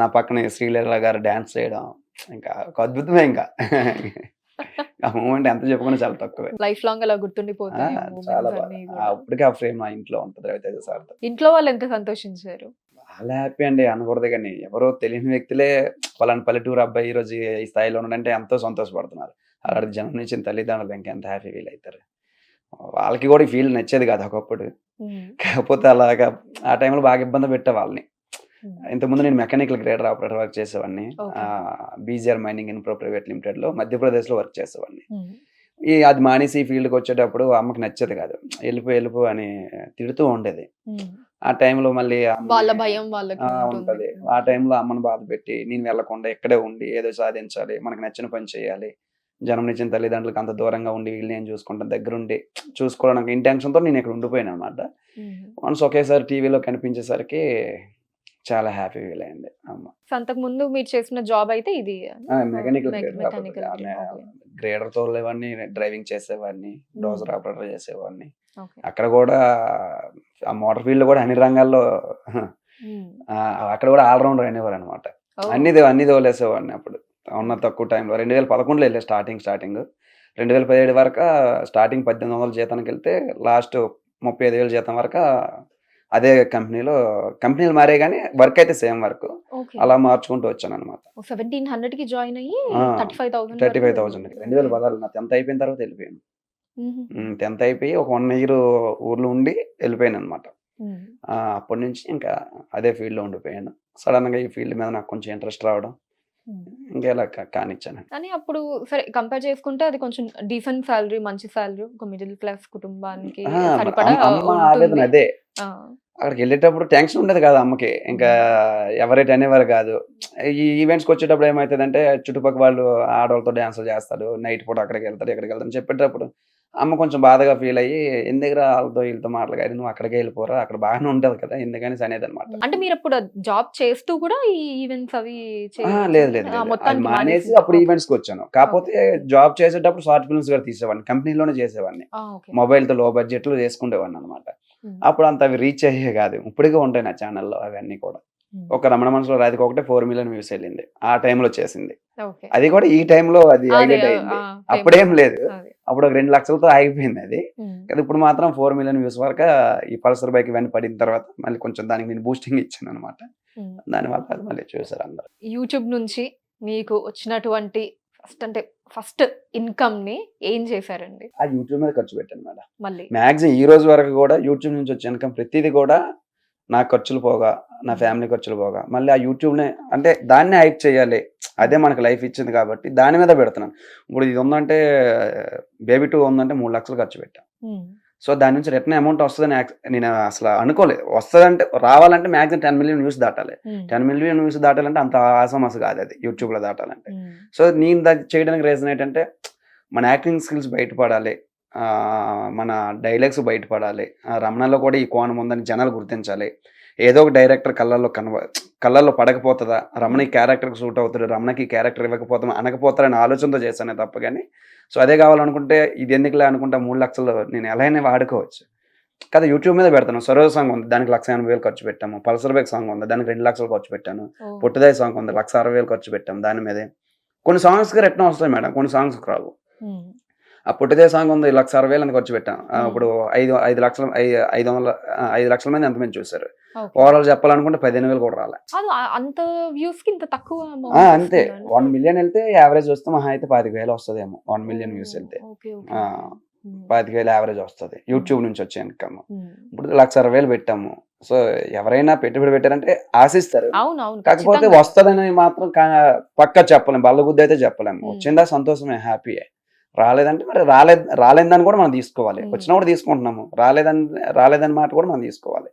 నా పక్కన శ్రీలీల గారు డాన్స్ చేయడం ఇంకా ఒక అద్భుతమే. ఇంకా ఆ మూమెంట్ ఎంత చెప్పుకున్నా చాలా తక్కువే. లైఫ్ లాంగ్ అలా గుర్తుండిపోతుంది. అప్పటికే ఆ ఫ్రేమ్ మా ఇంట్లో ఉంటుంది రవితేజ సార్. ఇంట్లో వాళ్ళు ఎంత సంతోషించారు? చాలా హ్యాపీ అండి అనకూడదు కానీ. ఎవరో తెలియని వ్యక్తులే వాళ్ళని పల్లెటూరు అబ్బాయి ఈ రోజు ఈ స్థాయిలో ఉన్నాడంటే ఎంతో సంతోషపడుతున్నారు. అలాంటి జన్మనిచ్చిన తల్లిదండ్రులు ఇంకెంత హ్యాపీ ఫీల్ అవుతారు. వాళ్ళకి కూడా ఈ ఫీల్ నచ్చేది కాదు ఒకప్పుడు. కాకపోతే అలాగా ఆ టైంలో బాగా ఇబ్బంది పెట్టే వాళ్ళని. ఇంతకుముందు నేను మెకానికల్ గ్రేడర్ ఆపరేటర్ వర్క్ చేసేవాడిని. BGR mining infra private limited లో మధ్యప్రదేశ్ లో వర్క్ చేసేవాడిని. అది మానేసి ఫీల్డ్కి వచ్చేటప్పుడు అమ్మకి నచ్చేది కాదు. వెళ్ళిపో అని తిడుతూ ఉండేది. ఆ టైంలో మళ్ళీ వాళ్ళ భయం ఉంటది. ఆ టైంలో అమ్మని బాధ పెట్టి నేను వెళ్లకుండా ఇక్కడే ఉండి ఏదో సాధించాలి, మనకు నచ్చిన పని చేయాలి, జన్మనిచ్చిన తల్లిదండ్రులకు అంత దూరంగా ఉండి వీళ్ళు నేను చూసుకుంటాను, దగ్గరుండి చూసుకోవడానికి ఇంటెన్షన్తో నేను ఇక్కడ ఉండిపోయాను అనమాట. వన్స్ ఒకేసారి టీవీలో కనిపించేసరికి చాలా హ్యాపీ ఫీల్ అయింది అమ్మ. అంతకు ముందు మీరు చేసిన జాబ్ అయితే ఇది మెకానికల్ గ్రేడర్ తోలేవాడిని, డ్రైవింగ్ చేసేవాడిని, డోజర్ ఆపరేటర్ చేసేవాడిని. అక్కడ కూడా ఆ మోటార్ ఫీల్డ్ కూడా అన్ని రంగాల్లో అక్కడ కూడా ఆల్రౌండర్ అనేవారు అనమాట. అన్ని తోలేసేవాడిని అప్పుడు ఉన్న తక్కువ టైంలో. 2011లో వెళ్ళే స్టార్టింగ్ 2017 వరకు స్టార్టింగ్ 1800 జీతానికి వెళ్తే లాస్ట్ 35,000 జీతం వరకు అదే కంపెనీలు మారే కానీ వర్క్ అయితే సేమ్ వర్క్ అలా మార్చుకుంటూ వచ్చాను అనమాట. 1700 కి జాయిన్ అయ్యి 35,000 2016 నా 10th అయిపోయిన తర్వాత వెళ్ళిపోయాను. 10th అయిపోయి ఒక 1 year ఊర్లో ఉండి వెళ్ళిపోయాను అనమాట. అప్పటి నుంచి ఇంకా అదే ఫీల్డ్లో ఉండిపోయాను. సడన్గా ఈ ఫీల్డ్ మీద నాకు కొంచెం ఇంట్రెస్ట్ రావడం ఇంకా ఇలా కానిచ్చాను. కానీ అప్పుడు సరే కంపేర్ చేసుకుంటే అది కొంచెం డీసెంట్ సాలరీ, మంచి సాలరీ, ఒక మిడిల్ క్లాస్ కుటుంబానికి సరిపడా ఆవేదన అదే. అక్కడికి వెళ్ళేటప్పుడు టెన్షన్ ఉండేది కాదు అమ్మకి, ఇంకా ఎవరైతే అనేవారు కాదు. ఈ ఈవెంట్స్కి వచ్చేటప్పుడు ఏమవుతుందంటే చుట్టుపక్కల వాళ్ళు ఆడవాళ్ళతో డ్యాన్సులు చేస్తాడు, నైట్ పూట అక్కడికి వెళ్తాడు ఇక్కడికి వెళ్తాడు చెప్పేటప్పుడు అమ్మ కొంచెం బాధగా ఫీల్ అయ్యి ఎందుకు వాళ్ళతో వీళ్ళతో మాట్లాడి నువ్వు అక్కడికే వెళ్ళిపోరా, అక్కడ బాగానే ఉంటది కదా ఎందుకని అనేది అనమాట. అంటే మీరు అప్పుడు జాబ్ చేస్తూ కూడా ఈ ఈవెంట్స్ అవి లేదు మానేసి అప్పుడు ఈవెంట్స్ కి వచ్చాను. కాకపోతే జాబ్ చేసేటప్పుడు షార్ట్ ఫిల్మ్స్ కూడా తీసేవాడిని, కంపెనీలోనే చేసేవాడిని, మొబైల్ తో లో బడ్జెట్ లో చేసుకునేవాడిని అనమాట. అప్పుడు అంత అవి రీచ్ అయ్యే కాదు, ఇప్పటికే ఉంటాయి నా ఛానల్లో అవన్నీ కూడా. ఒక రమణ మనసులో రాధిక ఒకటే 4 million వ్యూస్ వెళ్ళింది ఆ టైంలో చేసింది. అది కూడా ఈ టైంలో అది హైలైట్ అయింది. అప్పుడేం లేదు, అప్పుడు ఒక 2 లక్షలతో ఆగిపోయింది అది. ఇప్పుడు మాత్రం 4 million వ్యూస్ వరకు ఈ పల్సర్ బైక్ ఇవన్నీ పడిన తర్వాత మళ్ళీ కొంచెం దానికి నేను బూస్టింగ్ ఇచ్చాను అనమాట. దానివల్ల అది మళ్ళీ చూసారు అందరు. యూట్యూబ్ నుంచి మీకు వచ్చినటువంటి ఫస్ట్ ఇన్కమ్ ని ఏం చేశారండి? ఆ యూట్యూబ్ మీద ఖర్చు పెట్టాను మేడం. మళ్ళీ మ్యాక్సిమం ఈ రోజు వరకు కూడా యూట్యూబ్ నుంచి వచ్చే ఇన్కమ్ ప్రతిదీ కూడా నా ఖర్చులు పోగా, నా ఫ్యామిలీ ఖర్చులు పోగా, మళ్ళీ ఆ యూట్యూబ్నే అంటే దాన్నే హైప్ చేయాలి, అదే మనకు లైఫ్ ఇచ్చింది కాబట్టి దాని మీద పెడుతున్నాను. ఇప్పుడు ఇది ఉందంటే బేబీ 2 ఉందంటే 3 లక్షలు ఖర్చు పెట్టాను. సో దాని నుంచి రిటర్న్ అమౌంట్ వస్తుందని నేను అసలు అనుకోలేదు. వస్తుందంటే రావాలంటే మ్యాక్సిమం 10 million వ్యూస్ దాటాలి. 10 million వ్యూస్ దాటాలంటే అంత ఆసమస్ కాదు అది యూట్యూబ్లో దాటాలంటే. సో నేను చేయడానికి రీజన్ ఏంటంటే మన యాక్టింగ్ స్కిల్స్ బయటపడాలి, మన డైలాగ్స్ బయటపడాలి, రమణలో కూడా ఈ కోణం ఉందని జనాలు గుర్తించాలి. ఏదో ఒక డైరెక్టర్ కళ్ళల్లో పడకపోతుందా, రమణ ఈ క్యారెక్టర్కి సూట్ అవుతాడు, రమణకి ఈ క్యారెక్టర్ ఇవ్వకపోతాం అనకపోతారని ఆలోచనతో చేశానే తప్ప కానీ సో అదే కావాలనుకుంటే ఇది ఎందుకులే అనుకుంటా 3 లక్షలు నేను ఎలా అయినా వాడుకోవచ్చు కదా. యూట్యూబ్ మీద పెడతాను. సరోజ సాంగ్ ఉంది దానికి 1,80,000 ఖర్చు పెట్టాము. పల్సర్ బైక్ సాంగ్ ఉంది దానికి 2 లక్షలు ఖర్చు పెట్టాను. పొట్టిదాయి సాంగ్ ఉంది 1,60,000 ఖర్చు పెట్టాము దాని మీదే. కొన్ని సాంగ్స్కి రిటర్న్ వస్తాయి మేడం, కొన్ని సాంగ్స్కి రావు. ఆ పొట్టిదే సాంగ్ ఉంది 1,60,000 అని ఖర్చు పెట్టాం. ఇప్పుడు 5 లక్షల మంది ఎంతమంది చూసారు. ఓవరాల్ చెప్పాలనుకుంటే 15,000 కూడా రాలే. అంత వ్యూస్ కి ఇంత తక్కువ అంతే. 1 million వెళ్తే యావరేజ్ వస్తే మహా అయితే 25,000 వస్తుందేమో. 1 million వ్యూస్ వెళ్తే 25,000 యావరేజ్ వస్తుంది యూట్యూబ్ నుంచి వచ్చే ఇన్కమ్. ఇప్పుడు 1,60,000 పెట్టాము. సో ఎవరైనా పెట్టుబడి పెట్టారంటే ఆశిస్తారు, కాకపోతే వస్తుందని మాత్రం పక్కా చెప్పలేము, బల్లగుద్ది అయితే చెప్పలేము. వచ్చిందా సంతోషమే, హ్యాపీయే. రాలేదంటే మరి రాలేదని కూడా మనం తీసుకోవాలి. వచ్చినా కూడా తీసుకుంటున్నాము, రాలేదని మాట కూడా మనం తీసుకోవాలి.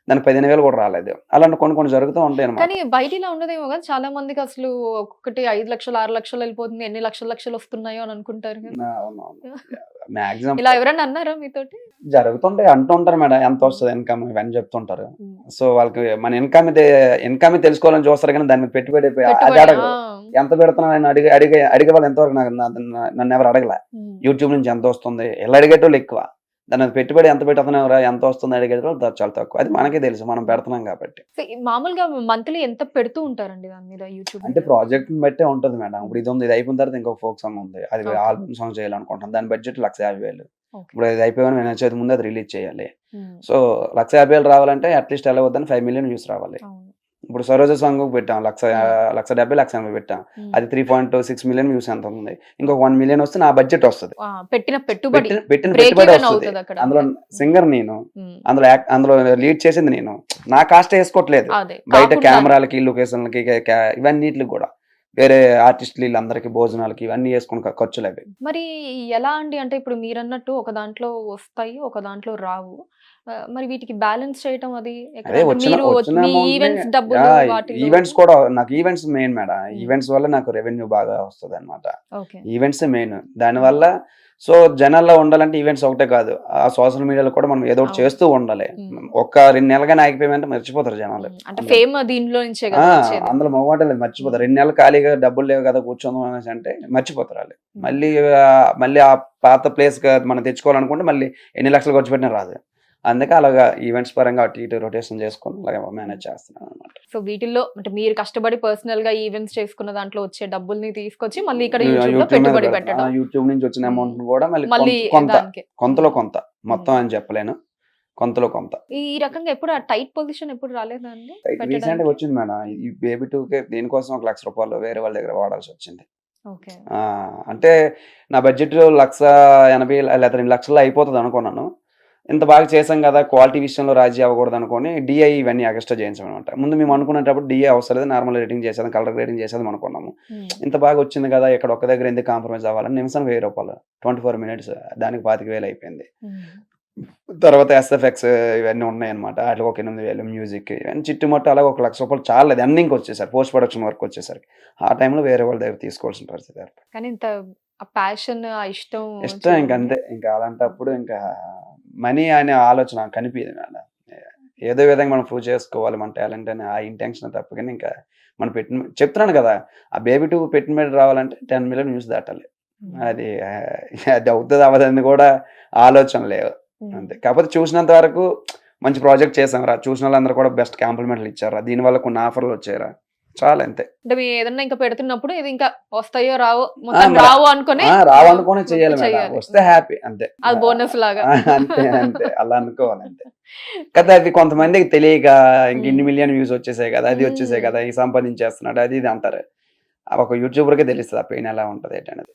దానికి 15,000 కూడా రాలేదు. అలాంటి కొన్ని జరుగుతూ ఉంటాయి అన్నమాట. కానీ బయట ఇలా ఉండదేమో కదా, చాలా మందికి అసలు ఒక్కొక్కటి 5 లక్షలు 6 లక్షలు వెళ్ళిపోతుంది, ఎన్ని లక్షలు వస్తున్నాయో అని అనుకుంటారు. మాక్సిమం ఇలా ఎవరైనా అన్నారా మీతోటి? జరుగుతుంటాయి, అంటుంటారు మేడం ఎంత వస్తుంది ఇన్కమ్ ఇవన్నీ చెప్తుంటారు. సో వాళ్ళకి మన ఇన్కమ్ తెలుసుకోవాలని చూస్తారు కానీ దాని మీద పెట్టుబడి అది అడగదు. ఎంత పెడుతున్నాను అడిగే వాళ్ళు ఎంతవరకు నన్ను ఎవరు అడగలే. యూట్యూబ్ నుంచి ఎంత వస్తుంది ఎలా అడిగేటోళ్ళు ఎక్కువ, దాని పెట్టుబడి ఎంత పెడుతున్నారా ఎంత వస్తుంది అడిగేటోళ్ళు చాలా తక్కువ. అది మనకే తెలుసు, మనం పెడుతున్నాం కాబట్టి. మామూలుగా మంత్లీ ఎంత పెడుతూ ఉంటారండి దాని మీద యూట్యూబ్? అంటే ప్రాజెక్ట్ బట్టే ఉంటుంది మేడం. ఇప్పుడు ఇది ఉంది, ఇది అయిపోయిన తర్వాత ఇంకొక ఫోక్ సాంగ్ ఉంది, అది ఆల్బమ్ సాంగ్ చేయాలనుకుంటాం. దాని బడ్జెట్ 1,50,000. ఇప్పుడు ఇది అయిపోయిన వినాయక ముందు అది రిలీజ్ చేయాలి. సో 1,50,000 రావాలంటే అట్లీస్ట్ ఎలా వద్దని 5 million వ్యూస్ రావాలి. ఇప్పుడు సరోజ సాంగ్ పెట్టాం 1,70,000 1,80,000 పెట్టాం, అది 3.6 million వ్యూస్ ఎంత ఉంది. ఇంకొక 1 million వస్తే నా బడ్జెట్ వస్తుంది, పెట్టిన పెట్టుబడి వస్తుంది. అందులో సింగర్ నేను, అందులో లీడ్ చేసింది నేను, నా కాస్ట్ వేసుకోవట్లేదు. బయట కెమెరాలకి లొకేషన్లకి ఇవన్నిటికి కూడా వేరే ఆర్టిస్టులు వీళ్ళందరికీ భోజనాలకి ఇవన్నీ వేసుకుని ఖర్చులు అవి. మరి ఎలా అండి, అంటే ఇప్పుడు మీరు అన్నట్టు ఒక దాంట్లో వస్తాయి ఒక దాంట్లో రావు, మరి వీటికి బ్యాలెన్స్ చేయటం అది ఈవెంట్స్ కూడా నాకు ఈవెంట్స్ మెయిన్ మేడం. ఈవెంట్స్ వల్ల నాకు రెవెన్యూ బాగా వస్తుంది అనమాట. Events main. దానివల్ల సో జనాల్లో ఉండాలంటే ఈవెంట్స్ ఒకటే కాదు, ఆ సోషల్ మీడియాలో కూడా మనం ఏదో ఒకటి చేస్తూ ఉండాలి. ఒక 2 నెలలుగానే ఆగిపోయామంటే మర్చిపోతారు జనాలు. అందులో మొగమాట లేదు, మర్చిపోతారు. 2 నెలలు ఖాళీగా డబ్బులు లేవు కదా కూర్చోందాం అనేసి అంటే మర్చిపోతారు వాళ్ళు. మళ్ళీ ఆ పాత ప్లేస్ మనం తెచ్చుకోవాలనుకుంటే మళ్ళీ ఎన్ని లక్షలు ఖర్చు పెట్టినా రాదు. అందుకే అలాగా ఈవెంట్స్ పరంగా అటు ఇటు రొటేషన్ చేసుకొని అలాగే మేనేజ్ చేస్తున్నాను అనమాట. సో వీటిల్లో అంటే మీరు కష్టపడి పర్సనల్ గా ఈవెంట్స్ చేసుకున్న దాంట్లో వచ్చే డబ్బుల్ని తీసుకొచ్చి మళ్ళీ ఇక్కడ యూట్యూబ్ లో పెట్టుబడి పెట్టడం, యూట్యూబ్ నుంచి వచ్చిన అమౌంట్ కూడా మళ్ళీ కొంత దానికి కొంతలో కొంత మొత్తం అని చెప్పలేను, కొంతలో కొంత. ఈ రకంగా ఎప్పుడు ఆ టైట్ పొజిషన్ ఎప్పుడు రాలేదా అండి రీసెంట్ గా పెట్టడానికి? వచ్చింది మేడం. ఈ బేబీ 2కే దీనికోసం 1,00,000 రూపాయలు వేరే వాళ్ళ దగ్గర వాడాల్సి వచ్చింది. ఓకే. అంటే నా బడ్జెట్ 1,80,000 లేదా 2 లక్షల్లో అయిపోతుంది అనుకున్నాను. ఇంత బాగా చేసాం కదా, క్వాలిటీ విషయంలో రాజీ అవ్వకూడదు అనుకొని డిఐ ఇవన్నీ ఎక్స్ట్రా చేయించాం అనమాట. ముందు మేము అనుకునేటప్పుడు డిఐ అవసరం లేదు, నార్మల్ రేటింగ్ చేసేది, కలర్ రేటింగ్ చేసేది అనుకున్నాము. ఇంత బాగా వచ్చింది కదా, ఇక్కడ ఒక్క దగ్గర ఎందుకు కాంప్రమైజ్ అవ్వాలని నిమిషం 1,000 రూపాయలు 24 minutes దానికి 25,000 అయిపోయింది. తర్వాత ఎస్ఎఫ్ఎక్స్ ఇవన్నీ ఉన్నాయన్నమాట, వాటికి ఒక 8,000, మ్యూజిక్ ఇవన్నీ చుట్టుముట్టు అలాగే 1,00,000 రూపాయలు చాలా ఎండింగ్కి వచ్చేసరికి, పోస్ట్ ప్రొడక్షన్ వర్క్ వచ్చేసరికి ఆ టైంలో వేరే వాళ్ళ దగ్గర తీసుకోవాల్సిన పరిస్థితి ఏర్పడింది. కానీ ఇంత ప్యాషన్, ఆ ఇష్టం ఇంకా అంతే, ఇంకా అలాంటప్పుడు ఇంకా మనీ అనే ఆలోచన కనిపించదు మేడం. ఏదో విధంగా మనం ప్రూవ్ చేసుకోవాలి మన టాలెంట్ అని ఆ ఇంటెన్షన్ తప్ప ఇంకా మనం చెప్తున్నాను కదా, ఆ బేబీ 2 పెట్టిన రావాలంటే 10 million వ్యూస్ దాటాలి. అది అవుతుంది అవ్వదని కూడా ఆలోచన లేవు అంతే. కాకపోతే చూసినంత వరకు మంచి ప్రాజెక్ట్ చేసాం రా, చూసిన వాళ్ళందరూ కూడా బెస్ట్ కాంప్లిమెంట్లు ఇచ్చారా, దీనివల్ల కొన్ని ఆఫర్లు వచ్చారా, చాలా అంతే. అంటే మీరు ఏదన్నా ఇంకా పెడుతున్నప్పుడు ఇది ఇంకా వస్తాయో రావో, మొత్తం రావు అనుకుని రావనుకునే చెయ్యాలి మేడం, వస్తే హ్యాపీ అంతే, అది బోనస్ లాగా అంతే అంతే అలా అనుకోవాలి అంతే కదా. అది కొంతమందికి తెలియక ఇంక ఇన్ని మిలియన్ వ్యూస్ వచ్చేసాయి కదా, అది వచ్చేసాయి కదా, ఈ సంపాదించేస్తున్నాడు అది ఇది అంటారు. ఒక యూట్యూబర్కే తెలుస్తుంది ఆ పెయిన్ ఎలా ఉంటది ఏంటనేది.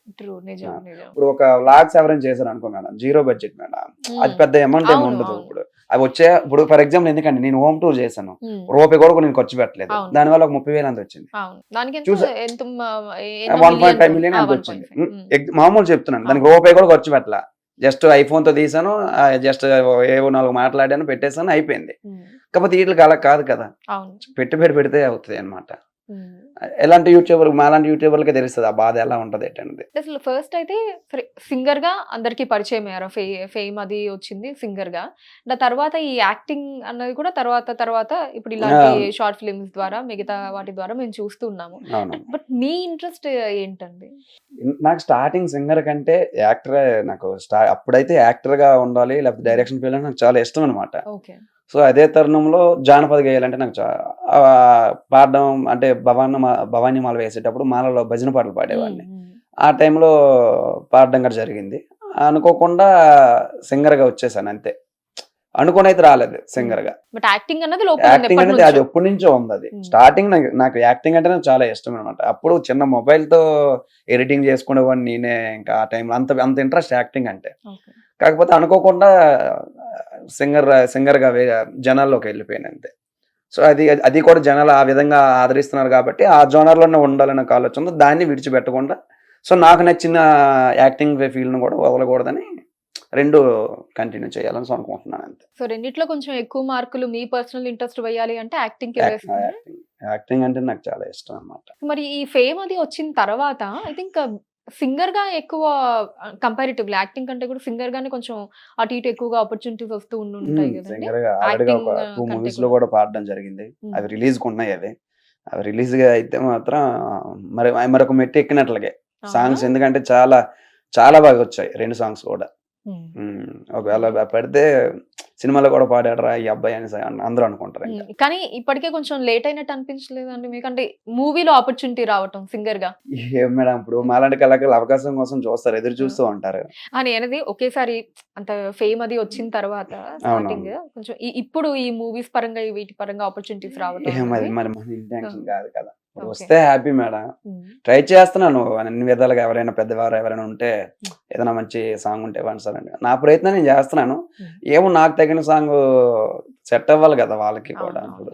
ఇప్పుడు ఒక వ్లాగ్స్ ఎవరైనా చేశారు అనుకో మేడం, 0 బడ్జెట్ మేడం, అది పెద్ద అమౌంట్ ఏమి ఉండదు. ఇప్పుడు అవి వచ్చే, ఇప్పుడు ఫర్ ఎగ్జాంపుల్ ఎందుకంటే నేను హోమ్ టూర్ చేశాను, రూపాయి కూడా నేను ఖర్చు పెట్టలేదు, దానివల్ల ఒక 30,000 అంత వచ్చింది. 1.5 million అంత వచ్చింది. మామూలు చెప్తున్నాను, దానికి రూపాయి కూడా ఖర్చు పెట్టాల, జస్ట్ ఐఫోన్ తో తీసాను, జస్ట్ ఏవో 4 మాట్లాడాను, పెట్టేసాను, అయిపోయింది. కాకపోతే వీటికి అలా కాదు కదా, పెడితే అవుతుంది అనమాట. ఎలాంటి యూట్యూబర్, మాలాంటి యూట్యూబర్లకే తెలుస్తుంది ఆ బాధ ఎలా ఉంటది ఏంటనేది. అసలు ఫస్ట్ అయితే సింగర్ గా అందరికి పరిచయం అయ్యారు, ఫేమ్ అది వచ్చింది సింగర్ గా. తర్వాత ఈ యాక్టింగ్ అన్నది కూడా తర్వాత ఇప్పుడు ఇలాంటి షార్ట్ ఫిల్మ్స్ ద్వారా, మిగతా వాటి ద్వారా మేము చూస్తున్నాము. బట్ మీ ఇంట్రెస్ట్ ఏంటండి? నాకు స్టార్టింగ్ సింగర్ కంటే యాక్టర్, నాకు అప్పుడైతే యాక్టర్ గా ఉండాలి, లేకపోతే డైరెక్షన్ ఫీల్డ్ నాకు చాలా ఇష్టం అనమాట. ఓకే. సో అదే తరుణంలో జానపద గేయాలంటే నాకు పాడడం అంటే భవానీ మాల వేసేటప్పుడు మాలలో భజన పాటలు పాడేవాడిని. ఆ టైంలో పాడడం కూడా జరిగింది. అనుకోకుండా సింగర్ గా వచ్చేసాను అంతే, అనుకోని అయితే రాలేదు సింగర్ గా. యాక్టింగ్ అనేది అది ఎప్పటి నుంచో ఉంది. అది స్టార్టింగ్ నాకు యాక్టింగ్ అంటే చాలా ఇష్టం అనమాట. అప్పుడు చిన్న మొబైల్ తో ఎడిటింగ్ చేసుకునేవాడిని నేనే. ఇంకా ఆ టైంలో అంత ఇంట్రెస్ట్ యాక్టింగ్ అంటే. కాకపోతే అనుకోకుండా సింగర్ గా జనాల్లోకి వెళ్ళిపోయాను అంతే. సో అది కూడా జనాలు ఆ విధంగా ఆదరిస్తున్నారు కాబట్టి ఆ జోనర్ లోనే ఉండాలనే ఆలోచన, దాన్ని విడిచిపెట్టకుండా సో నాకు నచ్చిన యాక్టింగ్ ఫీల్డ్ కూడా వదలకూడదని 2 కంటిన్యూ చేయాలని అనుకుంటున్నాను అంతే. సో రెండిట్లో కొంచెం ఎక్కువ మార్కులు మీ పర్సనల్ ఇంట్రెస్ట్ వేయాలి అంటే యాక్టింగ్ అంటే నాకు చాలా ఇష్టం అన్నమాట. మరి ఈ ఫేమ్ అది వచ్చిన తర్వాత ఐ థింక్ సింగర్ గా ఎక్కువ కంపారిటివ్లీ యాక్టింగ్ కంటే కూడా సింగర్ గానే కొంచెం అటు ఇటు ఎక్కువగా ఆపర్చునిటీస్ వస్తూ ఉంటాయి కదండి. సింగర్ గా ఆల్రెడీ ఒక 2 మూవీస్ లో కూడా పాడడం జరిగింది. అవి రిలీజ్ కు ఉన్నాయి. అవి రిలీజ్ గా అయితే మాత్రం మరొక మెట్టు ఎక్కినట్లుగా సాంగ్స్, ఎందుకంటే చాలా చాలా బాగా వచ్చాయి 2 సాంగ్స్ కూడా. ఒకవేళ పెడితే సినిమాలో కూడా పాడాడరా ఈ అబ్బాయి అని అందరూ అనుకుంటారు. కానీ ఇప్పటికే కొంచెం లేట్ అయినట్టు అనిపించలేదండి మీకు? అంటే మూవీలో ఆపర్చునిటీ రావటం సింగర్ గా. ఏం మేడం, ఇప్పుడు మాలాంటి కళాకారులు అవకాశం కోసం చూస్తారు, ఎదురు చూస్తూ ఉంటారు. అని అనేది ఒకేసారి అంత ఫేమ్ అది వచ్చిన తర్వాత స్టార్టింగ్ కొంచెం ఇప్పుడు ఈ మూవీస్ పరంగా వీటి పరంగా ఆపర్చునిటీస్ రావటం మరి మన ఇంటెన్షన్ కాదు కదా. వస్తే హ్యాపీ మేడం, ట్రై చేస్తున్నాను అన్ని విధాలుగా. ఎవరైనా పెద్దవారు ఎవరైనా ఉంటే ఏదైనా మంచి సాంగ్ ఉంటే ఇవ్వండి, నా ప్రయత్నం నేను చేస్తున్నాను. ఏమో నాకు తగిన సాంగ్ సెట్ అవ్వాలి కదా వాళ్ళకి కూడా. ఇప్పుడు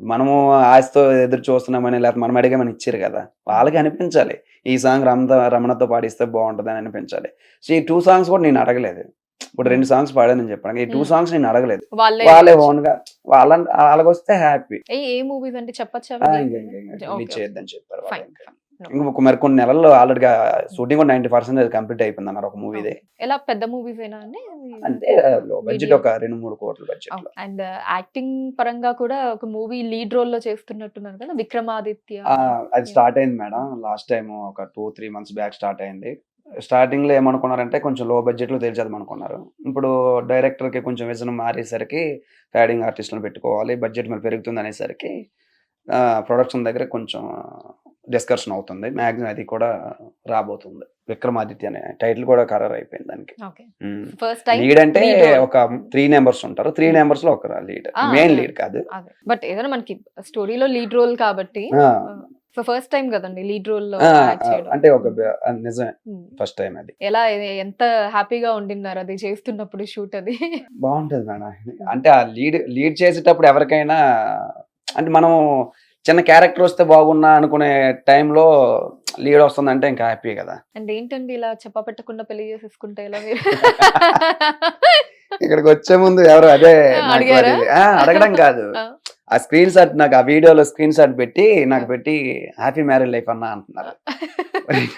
మనము ఆశతో ఎదురు చూస్తున్నామని లేకపోతే మనం అడిగామని ఇచ్చారు కదా, వాళ్ళకి అనిపించాలి ఈ సాంగ్ రమణతో పాడిస్తే బాగుంటుంది అని అనిపించాలి. సో ఈ 2 సాంగ్స్ కూడా నేను అడగలేదు. ఇప్పుడు 2 సాంగ్స్ పాడానని చెప్పాను, ఈ 2 సాంగ్స్ నేను అడగలేదు, వాళ్ళే ఓన్ గా వాళ్ళకి వస్తే హ్యాపీ. ఏ మూవీస్ అంటే చెప్పచ్చా? చేయొద్దని చెప్పారు. ఇంకొక మరి కొన్ని నెలల్లో ఆల్రెడీగా షూటింగ్ కూడా 90% కంప్లీట్ అయిపోయింది అన్నారు ఒక మూవీదే. ఎలా పెద్ద మూవీస్ అయినా అంటే లో బడ్జెట్ ఒక 2-3 కోట్ల బడ్జెట్. అండ్ యాక్టింగ్ పరంగా కూడా ఒక మూవీ లీడ్ రోల్ లో చేస్తున్నట్టున్నారు కదా, విక్రమాదిత్య. అది స్టార్ట్ అయింది మేడం, లాస్ట్ టైం ఒక 2-3 months బ్యాక్ స్టార్ట్ అయింది. స్టార్టింగ్లో ఏమనుకున్నారంటే కొంచెం లో బడ్జెట్లో తెలిసేద్దాం అనుకున్నారు. ఇప్పుడు డైరెక్టర్కి కొంచెం విజన్ మారేసరికి ఫ్యాడింగ్ ఆర్టిస్టులను పెట్టుకోవాలి, బడ్జెట్ మరి పెరుగుతుంది అనేసరికి ప్రొడక్షన్ దగ్గర కొంచెం డిస్కషన్ అవుతుంది. మ్యాక్సిమం అది కూడా రాబోతుంది. విక్రమాదిత్య అనే టైటిల్ కూడా ఖరారు అయిపోయింది దానికి. ఫస్ట్ టైం లీడ్ అంటే ఒక 3 మెంబర్స్ ఉంటారు. 3 మెంబర్స్ లో ఒక లీడ్, మెయిన్ లీడ్ కాదు. బట్ ఏదైనా మనకి స్టోరీలో లీడ్ రోల్ కాబట్టి సో ఫస్ట్ టైం కదండి లీడ్ రోల్ లో అంటే ఒక నిజమే ఫస్ట్ టైం. అది ఎలా ఎంత హ్యాపీగా ఉండినారు అది చేస్తున్నప్పుడు షూట్ అది? బాగుంటది మేడం. అంటే ఆ లీడ్ చేసేటప్పుడు ఎవరికైనా అంటే మనం చిన్న క్యారెక్టర్ వస్తే బాగున్నా అనుకునే టైంలో లీడ్ వస్తుందంటే ఇంకా హ్యాపీ కదా. అంటే ఏంటండి ఇలా చెప్ప పెట్టకుండా పెళ్లి చేసేసుకుంటే ఎలా మీరు? ఇక్కడికి వచ్చే ముందు ఎవరు అదే అడగడం కాదు, ఆ స్క్రీన్ షాట్ నాకు ఆ వీడియోలో స్క్రీన్ షాట్ పెట్టి నాకు పెట్టి హ్యాపీ మ్యారేజ్ లైఫ్ అన్నా అంటున్నారు.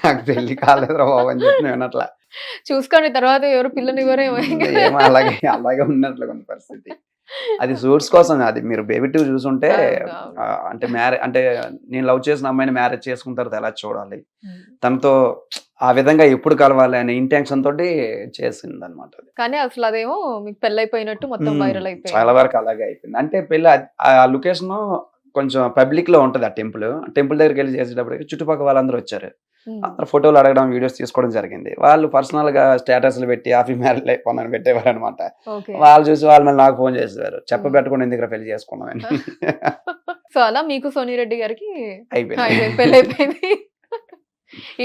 నాకు పెళ్లి కాలేదురా బాబు అని చెప్పి నేను అట్లా చూసుకోండి తర్వాత ఎవరు పిల్లని ఎవరేమో ఏమో అలాగే ఉన్నట్లు కొంత పరిస్థితి. అది సూట్స్ కోసం అది మీరు బేబీ 2 చూసుంటే అంటే మ్యారేజ్ అంటే నేను లవ్ చేసిన అమ్మాయిని మ్యారేజ్ చేసుకున్న తర్వాత ఎలా చూడాలి, తనతో ఆ విధంగా ఎప్పుడు కలవాలి అనే ఇంటెన్షన్ తోటి చేసింది అనమాట. కానీ అసలు అదేమో మీకు పెళ్లి అయిపోయినట్టు మొత్తం వైరల్ అయిపోయింది. చాలా వరకు అలాగే అయిపోయింది. అంటే పెళ్లి ఆ లొకేషన్ కొంచెం పబ్లిక్ లో ఉంటది. ఆ టెంపుల్ దగ్గరికి వెళ్ళి చేసేటప్పటికి చుట్టుపక్కల వాళ్ళందరూ వచ్చారు. అందరు ఫోటోలు అడగడం, వీడియోస్ తీసుకోవడం జరిగింది. వాళ్ళు పర్సనల్ గా స్టేటస్లు పెట్టి హ్యాపీ మ్యారేజ్ లైఫ్ అని పెట్టేవారు అనమాట. వాళ్ళు చూసి వాళ్ళ మీద నాకు ఫోన్ చేసేవారు, చెప్పబెట్టకుండా ఎందుకు పెళ్లి చేసుకున్నామని. సో అలా మీకు సోనీ రెడ్డి గారికి అయిపోయింది, పెళ్లి అయిపోయింది.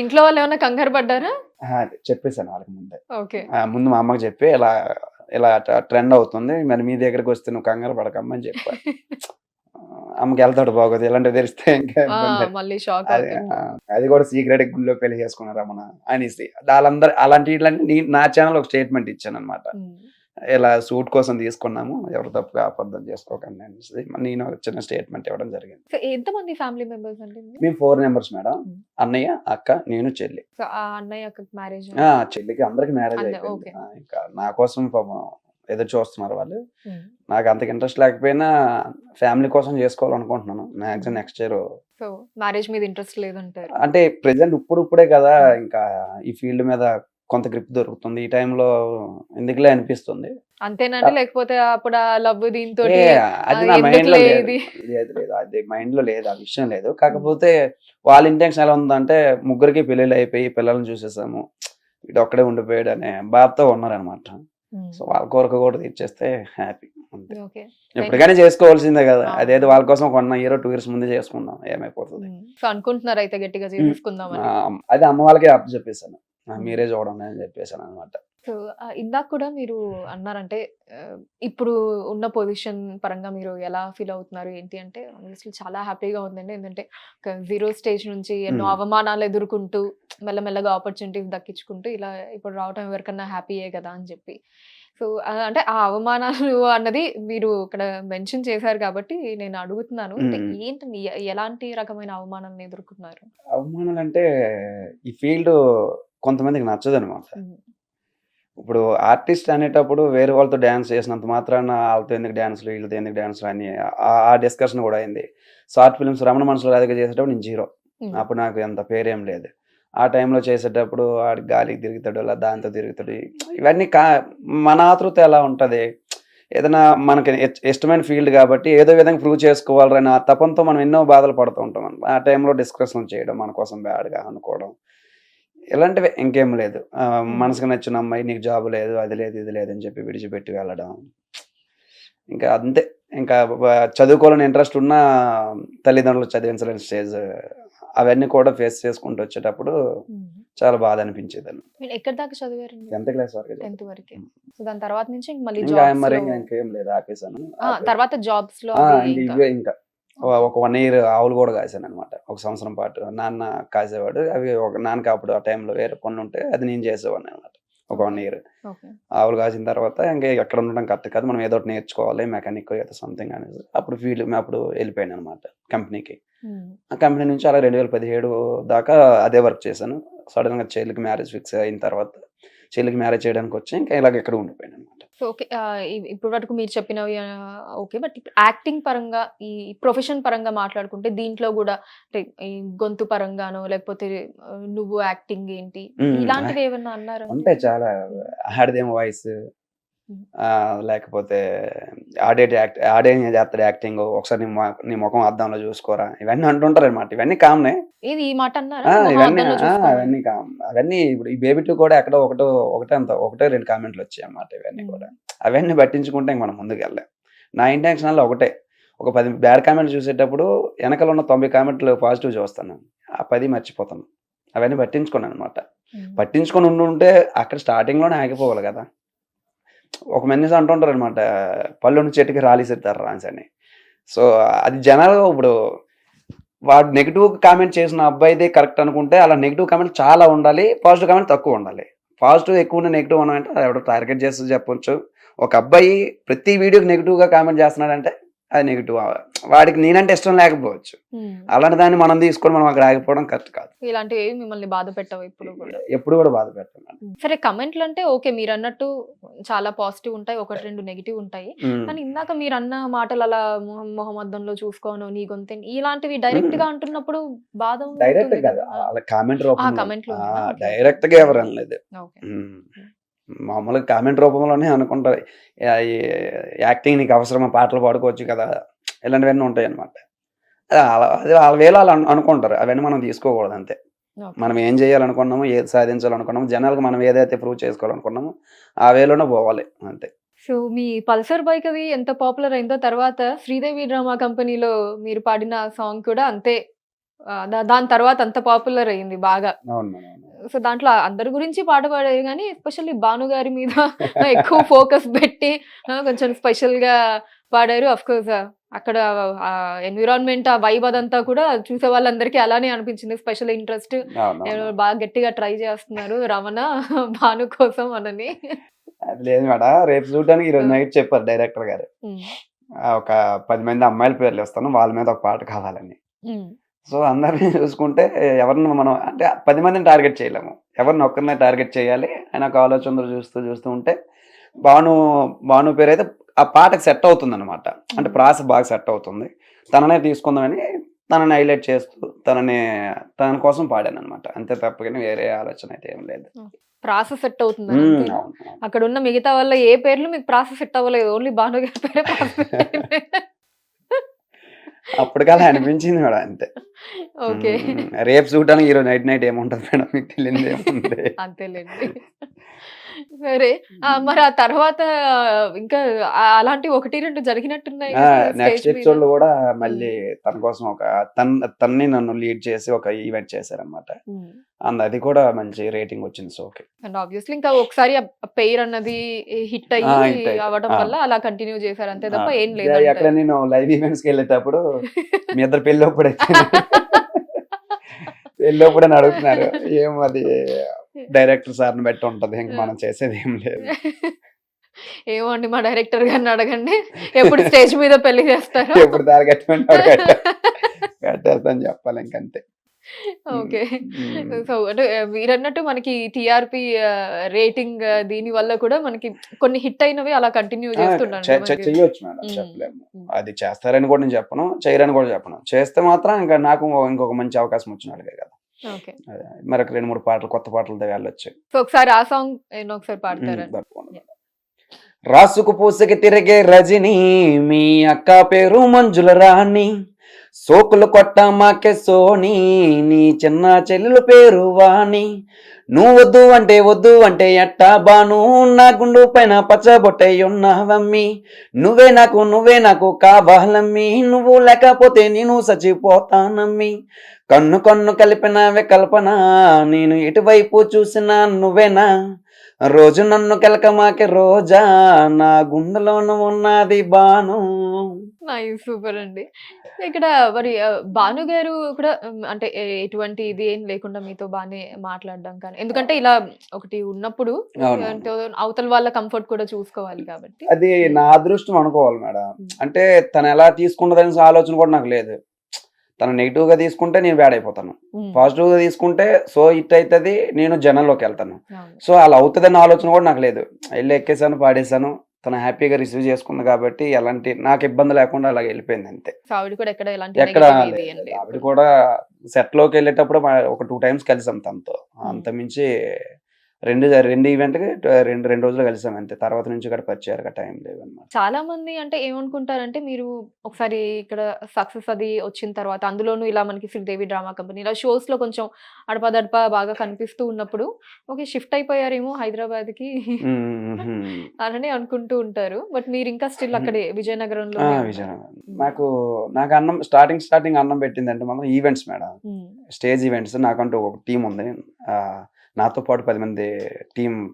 ఇంట్లో వాళ్ళు ఏమన్నా కంగారు పడ్డారా? చెప్పేసాను వాళ్ళకి ముందు మా అమ్మకి చెప్పి ఇలా ట్రెండ్ అవుతుంది, మరి మీ దగ్గరకు వస్తే నువ్వు కంగారు పడకమ్మా అని చెప్పాను. అమ్మకి వెళ్తాడు బాగోదు ఇలాంటివి తెలిస్తే ఇంకా మళ్ళీ షాక్. అది కూడా సీక్రెట్ గుళ్ళో పెళ్లి చేసుకున్నారా మన అనేసి వాళ్ళందరూ అలాంటి నా ఛానల్ ఒక స్టేట్మెంట్ ఇచ్చాను అనమాట. ఇలా సూట్ కోసం తీసుకున్నాము, ఎవరు తప్పుగా అబద్ధం చేసుకోకండి అనేసి నేను చిన్న స్టేట్మెంట్ ఇవ్వడం జరిగింది. ఎంతమంది ఫ్యామిలీ మెంబర్స్ అండి? మేము 4 మెంబర్స్ మేడం. అన్నయ్య, అక్క, నేను, చెల్లి. అన్నయ్య అక్కకి మ్యారేజ్? చెల్లికి అందరికి మ్యారేజ్ అయిపోయింది. ఇంకా నా కోసం పాపం ఎదురు చూస్తున్నారు వాళ్ళు. నాకు అంతకు ఇంట్రెస్ట్ లేకపోయినా ఫ్యామిలీ కోసం చేసుకోవాలనుకుంటున్నాను. Maximum next year. So marriage మీద ఇంట్రెస్ట్ లేదంటారు? అంటే ప్రెసెంట్ ఇప్పుడే కదా ఇంకా ఈ ఫీల్డ్ మీద కొంత గ్రిప్ దొరుకుతుంది. ఈ టైంలో ఎందుకులే అనిపిస్తుంది. అంతేనండి, లేకపోతే అప్పుడు ఆ లవ్ దీంతో అది నా మైండ్ లో లేదు, అది మైండ్ లో లేదు, ఆ విషయం లేదు. కాకపోతే వాళ్ళ ఇంటెన్షన్ ఎలా ఉందంటే ముగ్గురికి పెళ్ళిళ్ళు అయిపోయి పిల్లల్ని చూసేసాము, ఇటు ఒక్కడే ఉండిపోయాడు అనే బాధతో ఉన్నారనమాట. సో వాళ్ళ కోరిక కూడా తీర్చేస్తే హ్యాపీ. ఎప్పటికైనా చేసుకోవాల్సిందే కదా. అదేదో వాళ్ళ కోసం 1 year 2 years ముందే చేసుకుందాం, ఏమైపోతుంది. సో అనుకుంటున్నారు అయితే గట్టిగా చేసుకుందాం. అది అమ్మ వాళ్ళకే అప్పు చెప్పేసాను, మీరే చూడండి అని చెప్పేసాను అనమాట. సో ఇందాక కూడా మీరు అన్నారంటే ఇప్పుడు ఉన్న పొజిషన్ పరంగా మీరు ఎలా ఫీల్ అవుతున్నారు ఏంటి అంటే, ఆబ్వియస్లీ చాలా హ్యాపీగా ఉందండి. ఎందుకంటే ఒక 0 స్టేజ్ నుంచి ఎన్నో అవమానాలు ఎదుర్కొంటూ మెల్లమెల్లగా ఆపర్చునిటీస్ దక్కించుకుంటూ ఇలా ఇప్పుడు రావటం ఎవరికన్నా హ్యాపీయే కదా అని చెప్పి. సో అంటే ఆ అవమానాలు అన్నది మీరు ఇక్కడ మెన్షన్ చేశారు కాబట్టి నేను అడుగుతున్నాను, ఏంటండి ఎలాంటి రకమైన అవమానాలను ఎదుర్కొన్నారు? అవమానాలు అంటే ఈ ఫీల్డ్ కొంతమందికి నచ్చదు అనమాట. ఇప్పుడు ఆర్టిస్ట్ అనేటప్పుడు వేరే వాళ్ళతో డ్యాన్స్ చేసినంత మాత్రాన వాళ్ళతో ఎందుకు డ్యాన్స్లు, వీళ్ళతో ఎందుకు డ్యాన్స్లు అని ఆ డిస్కషన్ కూడా అయింది. షార్ట్ ఫిల్మ్స్ రమణ మనసులో రాధిక చేసేటప్పుడు నేను 0. అప్పుడు నాకు ఎంత పేరేం లేదు. ఆ టైంలో చేసేటప్పుడు ఆడికి గాలికి తిరుగుతాడు, అలా దాంతో తిరుగుతాడు. ఇవన్నీ మన ఆతృత ఎలా ఉంటుంది, ఏదైనా మనకి ఇష్టమైన ఫీల్డ్ కాబట్టి ఏదో విధంగా ప్రూవ్ చేసుకోవాలన్న తపంతో మనం ఎన్నో బాధలు పడుతూ ఉంటాం. ఆ టైంలో డిస్కషన్ చేయడం, మన కోసం బ్యాడ్గా అనుకోవడం, ఇలాంటివి ఇంకేం లేదు. మనసుకు నచ్చిన అమ్మాయి నీకు జాబ్ లేదు, అది లేదు, ఇది లేదు అని చెప్పి విడిచిపెట్టి వెళ్ళడం. ఇంకా అంతే. ఇంకా చదువుకోవాలని ఇంట్రెస్ట్ ఉన్న తల్లిదండ్రులు చదివించలేని స్టేజ్, అవన్నీ కూడా ఫేస్ చేసుకుంటూ వచ్చేటప్పుడు చాలా బాధ అనిపించేది. ఎక్కడి దాకా చదివారు? 10th class వరకు. 10th వరకే. సో దాని తర్వాత నుంచి మళ్ళీ ఇంకేం లేదు, ఆపేసాను. తర్వాత జాబ్స్ లో ఇంకా ఒక 1 year ఆవులు కూడా కాసాను అనమాట. 1 సంవత్సరం పాటు నాన్న కాసేవాడు. అవి నాన్నకి అప్పుడు ఆ టైంలో వేరే పనులు ఉంటే అది నేను చేసేవాడిని అనమాట. ఒక 1 year ఆవులు కాసిన తర్వాత ఇంకా ఎక్కడ ఉండడం కరెక్ట్ కాదు, మనం ఏదో ఒకటి నేర్చుకోవాలి, మెకానిక్ ఏదో సంథింగ్ అనేది. అప్పుడు ఫీల్డ్ అప్పుడు వెళ్ళిపోయాను అనమాట కంపెనీకి. ఆ కంపెనీ నుంచి అలా 2017 దాకా అదే వర్క్ చేశాను. సడన్ గా చెల్లికి మ్యారేజ్ ఫిక్స్ అయిన తర్వాత చెల్లికి మ్యారేజ్ చేయడానికి వచ్చి ఇంకా ఇలాగ ఎక్కడ ఉండిపోయాను అనమాట. So okay. ఇప్పటి వరకు మీరు చెప్పినవి ఓకే. బట్ యాక్టింగ్ పరంగా, ఈ ప్రొఫెషన్ పరంగా మాట్లాడుకుంటే దీంట్లో గూడా అంటే ఈ గొంతు పరంగానో లేకపోతే నువ్వు యాక్టింగ్ ఏంటి? ఇలాంటివి ఏమన్నా అన్నారా? ఉంటాయి చాలా. ఆడిదేమో వాయిస్, హ్మ్. లేకపోతే ఆడేం చేస్తాడు యాక్టింగ్, ఒకసారి నీ ముఖం అద్దంలో చూసుకోరా, ఇవన్నీ అంటుంటారనమాట. ఇవన్నీ కామనే. ఇది ఈ మాట అన్నారా? మొహం ఇవన్నీ అద్దంలో చూసుకోమని. అవన్నీ అవన్నీ ఇప్పుడు ఈ బేబీ 2 కూడా ఎక్కడో ఒకటే 2 కామెంట్లు వచ్చాయి అన్నమాట. ఇవన్నీ కూడా అవన్నీ పట్టించుకుంటే ఇంక మనం ముందుకు వెళ్ళాం. నా ఇంటెన్షన్ ఒకటే, ఒక 10 బ్యాడ్ కామెంట్లు చూసేటప్పుడు వెనకాల ఉన్న 90 కామెంట్లు పాజిటివ్ చూస్తాను, ఆ 10 మర్చిపోతాను. అవన్నీ పట్టించుకున్నాను అనమాట. పట్టించుకొని ఉంటే అక్కడ స్టార్టింగ్ లోనే ఆగిపోవాలి కదా. ఒక మనిషి అంటుంటారు అనమాట, పళ్ళున్న చెట్టుకి రాలిసేస్తారు రాన్స్ అని. సో అది జనాలుగా ఇప్పుడు వాడు నెగిటివ్ కామెంట్ చేసిన అబ్బాయిదే కరెక్ట్ అనుకుంటే, అలా నెగిటివ్ కామెంట్ చాలా ఉండాలి, పాజిటివ్ కామెంట్ తక్కువ ఉండాలి. పాజిటివ్ ఎక్కువ ఉన్న నెగిటివ్ అని అంటే ఎవడో టార్గెట్ చేస్తూ చెప్పొచ్చు. ఒక అబ్బాయి ప్రతి వీడియోకి నెగిటివ్గా కామెంట్ చేస్తున్నాడంటే అది నెగిటివ్. వాడికి నేనంటే ఇష్టం లేకపోవచ్చు. అలాంటి దాన్ని మనం తీసుకొని మనం అక్కడ ఆగిపోవడం కరెక్ట్ కాదు. ఇలాంటివి ఏవి మిమ్మల్ని బాధ పెట్టవు ఇప్పుడు కూడా? ఎప్పుడు కూడా బాధ పెట్టాను. సరే, కమెంట్లు అంటే ఓకే, మీరు అన్నట్టు చాలా పాజిటివ్ ఉంటాయి, 1-2 నెగిటివ్ ఉంటాయి. కానీ ఇందాక మీరు అన్న మాటలు అలా మొహం అద్దంలో చూసుకోను, నీ గొంతు ఇలాంటివి డైరెక్ట్ గా అంటున్నప్పుడు బాధ డైరెక్ట్ ఉంటుంది కాదు, కదా. అలా కామెంట్ కామెంట్లు డైరెక్ట్ గా ఎవరు అనలేదు. ఓకే. మామూలుగా కామెంట్ రూపంలోనే అనుకుంటారు, యాక్టింగ్ నీకు అవసరమా, పాటలు పాడుకోవచ్చు కదా, ఇలాంటివన్నీ ఉంటాయి అనమాట. అది వాళ్ళ వేళ అలా అనుకుంటారు. అవన్నీ మనం తీసుకోకూడదు అంతే. మనం ఏం చేయాలనుకున్నామో, ఏది సాధించాలనుకున్నామో, జనాలకు మనం ఏదైతే ప్రూవ్ చేసుకోవాలనుకున్నామో ఆ వేలోనే పోవాలి అంతే. సో మీ పల్సర్ బైక్ అది ఎంత పాపులర్ అయిందో, తర్వాత శ్రీదేవి డ్రామా కంపెనీలో మీరు పాడిన సాంగ్ కూడా అంతే, దాని తర్వాత అంత పాపులర్ అయింది బాగా. అవును మేడం. సో దాంట్లో అందరి గురించి పాట పాడేది, కానీ ఎస్పెషల్లీ భాను గారి మీద ఎక్కువ ఫోకస్ పెట్టి కొంచెం స్పెషల్ గా పాడారు. అఫ్ కోర్స్ అక్కడ ఎన్విరాన్మెంట్, ఆ వైబ్ అదంతా కూడా చూసే వాళ్ళందరికీ అలానే అనిపించింది. స్పెషల్ ఇంట్రెస్ట్, బాగా గట్టిగా ట్రై చేస్తున్నారు రమణ భాను కోసం అనని. అది లేదు మేడం, రేపు చూడడానికి ఈరోజు నైట్ చెప్పారు డైరెక్టర్ గారు, ఒక 10 మంది అమ్మాయిల పేర్లు ఇస్తాను, వాళ్ళ మీద ఒక పాట కావాలని. సో అందరినీ చూసుకుంటే ఎవరిని మనం అంటే 10 మందిని టార్గెట్ చేయలేము, ఎవరిని ఒక్కరినే టార్గెట్ చేయాలి అని ఒక ఆలోచనలు చూస్తూ ఉంటే భాను పేరు అయితే ఆ పాటకు సెట్ అవుతుంది అనమాట. అంటే ప్రాస బాగా సెట్ అవుతుంది, తననే తీసుకుందామని తనని హైలైట్ చేస్తూ తన కోసం పాడాను అనమాట. అంతే తప్ప వేరే ఆలోచన అయితే ఏం లేదు. ప్రాసెస్ సెట్ అవుతుంది. అక్కడ ఉన్న మిగతా వాళ్ళ ఏ పేర్లు మీకు ప్రాసెస్ సెట్ అవ్వలేదు, ఓన్లీ భాను గారి పేరే ప్రాసెస్. అప్పటికల్లా అనిపించింది మేడం అంతే. ఓకే. రేపు చూడడానికి ఈరోజు నైట్ ఏముంటది మేడం, మీకు తెలియదు ఏముంది. అంతేలేండి. సరే, మరి ఆ తర్వాత ఇంకా అలాంటి 1-2 జరిగినట్టున్నాయి. నెక్స్ట్ ఎపిసోడ్ లో కూడా మళ్ళీ తన కోసం తన్ని నన్ను లీడ్ చేసి ఒక ఈవెంట్ చేశారనమాట. అది కూడా మంచి రేటింగ్ వచ్చింది. So okay. అండ్ ఆబ్వియస్లీ ఇంకా ఒకసారి పెయిర్ అన్నది హిట్ అయ్యి అవడం వల్ల అలా కంటిన్యూ చేశారు అంతే తప్ప ఏం లేదు. అక్కడ నేను లైవ్ ఈవెంట్స్ కి వెళ్ళేటప్పుడు మీ ఇద్దరు పెళ్ళప్పుడు అని అడుగుతున్నారు, ఏం అది డైరెక్టర్ సార్ని బట్టి ఉంటది, ఇంక మనం చేసేది ఏం లేదు. ఏమో అండి, మా డైరెక్టర్ గారిని అడగండి, ఎప్పుడు స్టేజ్ మీద పెళ్లి చేస్తారు, ఎప్పుడు దారి కట్టేస్తాను చెప్పాలి ఇంకంతే. ఓకే. సో అంటే మీరన్నట్టు మనకి టీఆర్పీ రేటింగ్ దీని వల్ల కూడా మనకి కొన్ని హిట్ అయినవి అలా కంటిన్యూ చేస్తున్నారు. చెయ్యొచ్చు మేడం, చెప్పలేము. అది చేస్తారని కూడా నేను చెప్పను, చేయరని కూడా చెప్పను. చేస్తే మాత్రం ఇంకా నాకు ఇంకొక మంచి అవకాశం వచ్చినట్టుగా కదా. మరొక 2-3 పాటలు, కొత్త పాటలతో వెళ్ళొచ్చు. సో ఒకసారి ఆ సాంగ్ ఒకసారి పాడతారా? రాసుకు పూసకి తిరిగే రజని, మీ అక్క పేరు మంజుల రాణి, సోకులు కొట్ట మాకే సోని, నీ చిన్న చెల్లెలు పేరు వాణి, నువ్వు వద్దు అంటే ఎట్టా బాను, నా గుండు పైన పచ్చబొట్టయున్నావమ్మి, నువ్వే నాకు కావాలమ్మి, నువ్వు లేకపోతే నేను చచ్చిపోతానమ్మి, కన్ను కలిపినవే కల్పన, నేను ఎటువైపు చూసినా నువ్వేనా, రోజు నన్ను కెలకమాకే రోజా, నా గుండెలోను ఉన్నది బాను. సూపర్ అండి. ఇక్కడ మరి భాను గారు కూడా అంటే ఎటువంటి ఇది ఏం లేకుండా మీతో బాగానే మాట్లాడడం కానీ, ఎందుకంటే ఇలా ఒకటి ఉన్నప్పుడు అవతల వాళ్ళ కంఫర్ట్ కూడా చూసుకోవాలి కాబట్టి. అది నా అదృష్టం అనుకోవాలి మేడం. అంటే తను ఎలా తీసుకున్నదని ఆలోచన కూడా నాకు లేదు. తను నెగిటివ్ గా తీసుకుంటే నేను బ్యాడ్ అయిపోతాను, పాజిటివ్ గా తీసుకుంటే సో హిట్ అవుతుంది, నేను జనంలోకి వెళ్తాను. సో అలా అవుతుందన్న ఆలోచన కూడా నాకు లేదు. వెళ్ళి ఎక్కేసాను, పాడేశాను, తను హ్యాపీగా రిసీవ్ చేసుకుంది కాబట్టి ఎలాంటి నాకు ఇబ్బంది లేకుండా అలాగ వెళ్ళిపోయింది అంతే. సో ఆవిడ కూడా ఎక్కడ ఎలాంటి ఎక్కడ negative ఇది ఏం లేదు. లేదు. ఆవిడ కూడా సెట్ లోకి వెళ్ళేటప్పుడు ఒక 2 టైమ్స్ కలిసాం తనతో. అంతమించి రెండు ఈవెంట్కి రెండు రోజులు కలిసాం అంతే. తర్వాత నుంచి ఇక్కడ పరిచయాలు టైం లేవు అనమాట. చాలా మంది అంటే ఏమనుకుంటారంటే మీరు ఒకసారి ఇక్కడ సక్సెస్ అది వచ్చిన తర్వాత అందులోనూ ఇలా మనకి శ్రీదేవి డ్రామా కంపెనీ ఇలా షోస్ లో కొంచెం అడపదడప బాగా కనిపిస్తూ ఉన్నప్పుడు ఓకే షిఫ్ట్ అయిపోయారేమో హైదరాబాద్ కి అని అనుకుంటూ ఉంటారు. బట్ మీరు ఇంకా స్టిల్ అక్కడే విజయనగరంలో విజయనగరం. నాకు అన్నం స్టార్టింగ్ అన్నం పెట్టిందంటే మనం ఈవెంట్స్ మేడం, స్టేజ్ ఈవెంట్స్. నాకంటూ ఒక టీం ఉంది. నాతో పాటు 10 మంది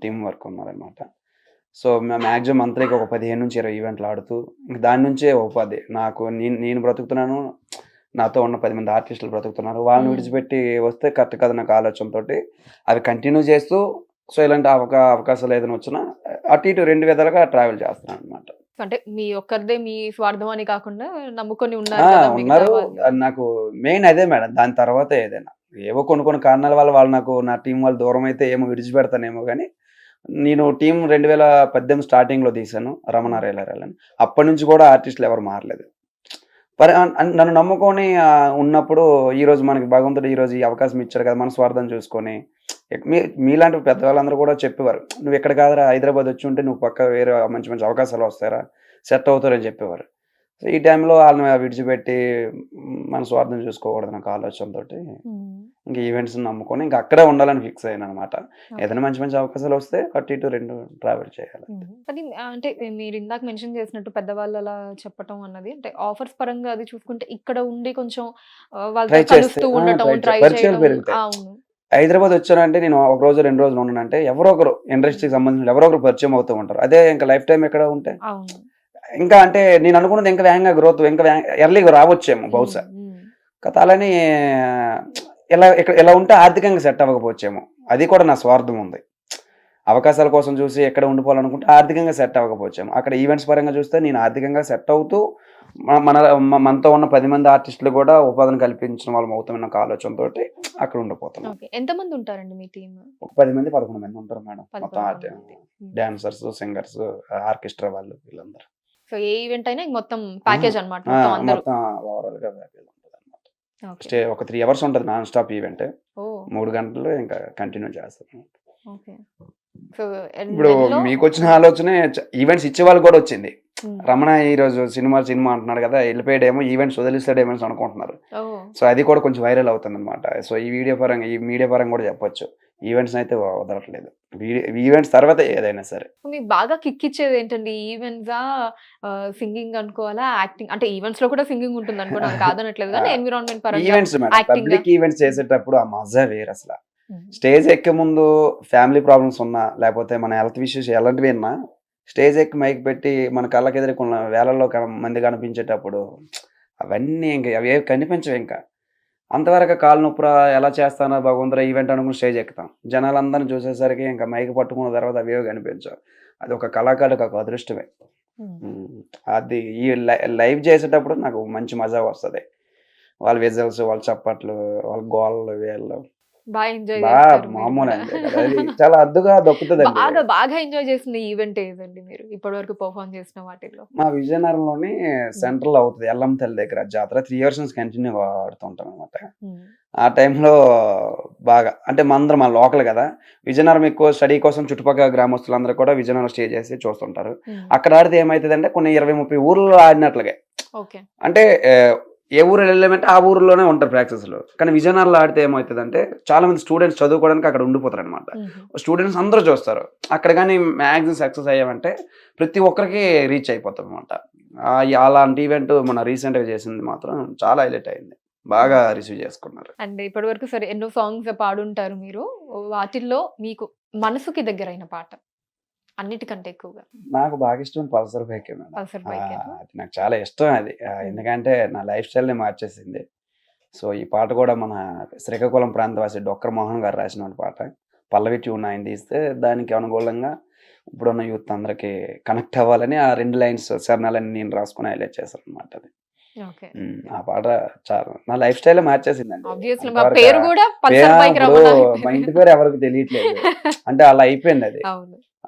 టీం వర్క్ ఉన్నారనమాట. సో మ్యాక్సిమం మంత్లీకి ఒక 15 నుంచి 20 ఈవెంట్లు ఆడుతూ ఇంక దాని నుంచే ఉపాధి నాకు. నేను బ్రతుకుతున్నాను, నాతో ఉన్న 10 మంది ఆర్టిస్టులు బ్రతుకుతున్నారు. వాళ్ళని విడిచిపెట్టి వస్తే కరెక్ట్ కదా నాకు ఆలోచనతో అవి కంటిన్యూ చేస్తూ సో ఇలాంటి అవకాశాలు ఏదైనా వచ్చినా అటు ఇటు 2 విధాలుగా ట్రావెల్ చేస్తున్నాను అనమాట. అంటే మీ ఒక్కరిదే మీ స్వార్థం అని కాకుండా నమ్ముకొని ఉన్నారు కదా మిగతా ఉన్నారు. వాళ్ళు. అది నాకు మెయిన్ అదే మేడం. దాని తర్వాత ఏదైనా ఏవో కొన్ని కారణాల వల్ల వాళ్ళు నాకు నా టీం వాళ్ళు దూరం అయితే ఏమో విడిచిపెడతానేమో కానీ నేను టీం 2018 స్టార్టింగ్లో తీశాను రమణ రైలర్ అని. అప్పటి నుంచి కూడా ఆర్టిస్టులు ఎవరు మారలేదు. నన్ను నమ్ముకొని ఉన్నప్పుడు ఈరోజు మనకి భగవంతుడు ఈరోజు ఈ అవకాశం ఇచ్చాడు కదా, మన స్వార్థం చూసుకొని మీలాంటి పెద్దవాళ్ళందరూ కూడా చెప్పేవారు, నువ్వు ఎక్కడ కాదురా హైదరాబాద్ వచ్చి ఉంటే నువ్వు పక్క వేరే మంచి అవకాశాలు వస్తారా, సెట్ అవుతారని చెప్పేవారు. సో ఈ టైంలో వాళ్ళని విడిచిపెట్టి మన స్వార్థం చూసుకోకూడదు నాకు ఆలోచనతో ఇంక ఈవెంట్స్ నమ్ముకొని ఇంకా అక్కడే ఉండాలని ఫిక్స్ అయ్యాను అనమాట. ఏదైనా మంచి అవకాశాలు వస్తే అటు ఇటు 2 ట్రావెల్ చేయాలి. అది అంటే మీరు ఇందాక మెన్షన్ చేసినట్టు పెద్దవాళ్ళు అలా చెప్పటం అన్నది అంటే ఆఫర్స్ పరంగా అది చూసుకుంటే ఇక్కడ ఉండి కొంచెం వాళ్ళతో Try చేస్తే, కలుస్తూ ఉండటం ట్రై పరిచయాలు చేయడం. పెరుగుతాయి. అవును. హైదరాబాద్ వచ్చానంటే నేను ఒక రోజు 2 రోజులు ఉన్నానంటే ఎవరో ఒకరు ఇండస్ట్రీకి సంబంధించిన ఎవరో ఒకరు పరిచయం అవుతూ ఉంటారు. అదే ఇంకా లైఫ్ టైం ఎక్కడ ఉంటే అవును. ఇంకా అంటే నేను అనుకున్నది ఇంకా వేగంగా గ్రోత్ ఇంకా ఎర్లీగా రావచ్చేమో బహుశా. కథ అలానే ఇలా ఉంటే ఆర్థికంగా సెట్ అవ్వకపోవచ్చేమో. అది కూడా నా స్వార్థం ఉంది. అవకాశాల కోసం చూసి ఎక్కడ ఉండిపోవాలనుకుంటే ఆర్థికంగా సెట్ అవ్వకపోవచ్చేమో. అక్కడ ఈవెంట్స్ పరంగా చూస్తే నేను ఆర్థికంగా సెట్ అవుతూ మనతో ఉన్న 10 మంది ఆర్టిస్టులు కూడా ఉపాధిని కల్పించిన వాళ్ళం అవుతామన్న ఆలోచనతో అక్కడ ఉండిపోతున్నాం. ఎంతమంది ఉంటారండి మీ టీం? ఒక 10 మంది 11 మంది ఉంటారు మేడం. 10, మొత్తం 11 మంది. డాన్సర్స్, సింగర్స్, ఆర్కెస్ట్రా వాళ్ళు వీళ్ళందరూ. సో ఏ ఈవెంట్ అయినా మొత్తం ప్యాకేజ్ అన్నమాట మొత్తం అందరూ. మొత్తం ఓవరాల్ గా ప్యాకేజ్ ఉంటుంది అన్నమాట. ఓకే. ఒక 3 అవర్స్ ఉంటుంది నాన్ స్టాప్ ఈవెంట్. ఓ 3 గంటలు ఇంకా కంటిన్యూ చేస్తాం. ఓకే. సో ఇప్పుడు మీకు వచ్చిన ఆలోచనే ఈవెంట్స్ ఇచ్చే వాళ్ళు కూడా వచ్చింది. రమణ ఈరోజు సినిమా అంటున్నాడు కదా, వెళ్ళిపోయాడేమో ఈవెంట్స్ వదిలిస్తాడేమో అనుకుంటున్నారు. సో అది కూడా కొంచెం వైరల్ అవుతుంది అనమాట. సో ఈ మీడియా పరంగా కూడా చెప్పొచ్చు, ఈవెంట్స్ అయితే వదలట్లేదు. ఈవెంట్స్ తర్వాత ఏదైనా సరే. మీకు బాగా కిక్ ఇచ్చేది ఏంటండి? ఈవెంట్స్ సింగింగ్ అనుకోవాలా, యాక్టింగ్? అంటే ఈవెంట్స్ లో కూడా సింగింగ్ ఉంటుంది అనుకోవడం కాదనట్లేదు కానీ ఎన్విరాన్మెంట్ పరంగా ఈవెంట్స్ యాక్టింగ్ పబ్లిక్ ఈవెంట్స్ చేసేటప్పుడు ఆ మజా వేరు అసలు. స్టేజ్ ఎక్కే ముందు ఫ్యామిలీ ప్రాబ్లమ్స్ ఉన్నా లేకపోతే మన హెల్త్ ఇష్యూస్ ఎలాంటివి ఉన్నా స్టేజ్ ఎక్కి మైక్ పెట్టి మన కళ్ళకి ఎదురుకున్న వేలల్లో మంది కనిపించేటప్పుడు అవన్నీ ఇంకా అవి కనిపించవు. ఇంకా అంతవరకు కాలు నొప్పురా ఎలా చేస్తానో భగవంతురా ఈవెంట్ అనుకుని స్టేజ్ ఎక్కుతాం. జనాలందరినీ చూసేసరికి ఇంకా మైక్ పట్టుకున్న తర్వాత అవేవో కనిపించవు. అది ఒక కళాకారుడికి ఒక అదృష్టమే. అది ఈ లైవ్ చేసేటప్పుడు నాకు మంచి మజా వస్తుంది. వాళ్ళ విజల్స్, వాళ్ళ చప్పట్లు, వాళ్ళ గోళ్ళు, వీళ్ళు బాగా ఎంజాయ్ చేస్తారు. మామూలు అంతే కదా, అది చాలా అద్దుగా దొక్కుతుంది. బాగా ఎంజాయ్ చేసిన ఈవెంట్ ఏదండి మీరు ఇప్పటి వరకు పర్ఫార్మ్ చేసిన వాటిల్లో? మా విజయనగరంలోని సెంట్రల్ అవుతుంది ఎల్లమ్మ తల్లి దగ్గర జాతర 3 years నుంచి కంటిన్యూ ఆడుతుంటాం అనమాట. ఆ టైంలో బాగా అంటే మందరం మా లోకల్ కదా, విజయనగరం ఎక్కువ స్టడీ కోసం చుట్టుపక్కల గ్రామస్తులందరూ కూడా విజయనగరం స్టే చేసి చూస్తుంటారు. అక్కడ ఆడితే ఏమవుతుంది అంటే కొన్ని 20-30 ఊర్లో ఆడినట్లుగా. అంటే ఏ ఊరు వెళ్ళామంటే ఆ ఊరిలోనే ఉంటారు ప్రాక్టీస్లు. కానీ విజయనగరంలో ఆడితే ఏమవుతుంది అంటే చాలా మంది స్టూడెంట్స్ చదువుకోవడానికి అక్కడ ఉండిపోతారు అనమాట. స్టూడెంట్స్ అందరూ చూస్తారు. అక్కడ కానీ మ్యాక్సిమం సక్సెస్ అయ్యామంటే ప్రతి ఒక్కరికి రీచ్ అయిపోతాం అనమాట. అలాంటి ఈవెంట్ మన రీసెంట్గా చేసింది మాత్రం చాలా హైలైట్ అయింది, బాగా రిసీవ్ చేసుకున్నారు. అండ్ ఇప్పటి వరకు సరే ఎన్నో సాంగ్స్ పాడుంటారు మీరు. వాటిల్లో మీకు మనసుకి దగ్గరైన పాట అన్నిటికంటే ఎక్కువగా? నాకు బాగా ఇష్టం Pulsar bike madam. Pulsar bike అది నాకు చాలా ఇష్టం అది. ఎందుకంటే నా లైఫ్ స్టైల్ని మార్చేసింది. సో ఈ పాట కూడా మన శ్రీకాకుళం ప్రాంతవాసి డొక్కర్ మోహన్ గారు రాసిన పాట. పల్లవి ట్యూన్ ఆయన తీస్తే దానికి అనుకూలంగా ఇప్పుడున్న యూత్ అందరికి కనెక్ట్ అవ్వాలని ఆ 2 లైన్స్ చరణాలని నేను రాసుకుని హైలైట్ చేశాను అనమాట. అది ఆ పాట చాలా నా లైఫ్ స్టైల్ మార్చేసిందండి. పేరు కూడా పల్సర్ బైక్ రమణ. మా ఇంటి పేరు ఎవరికి తెలియట్లేదు అంటే అలా అయిపోయింది అది.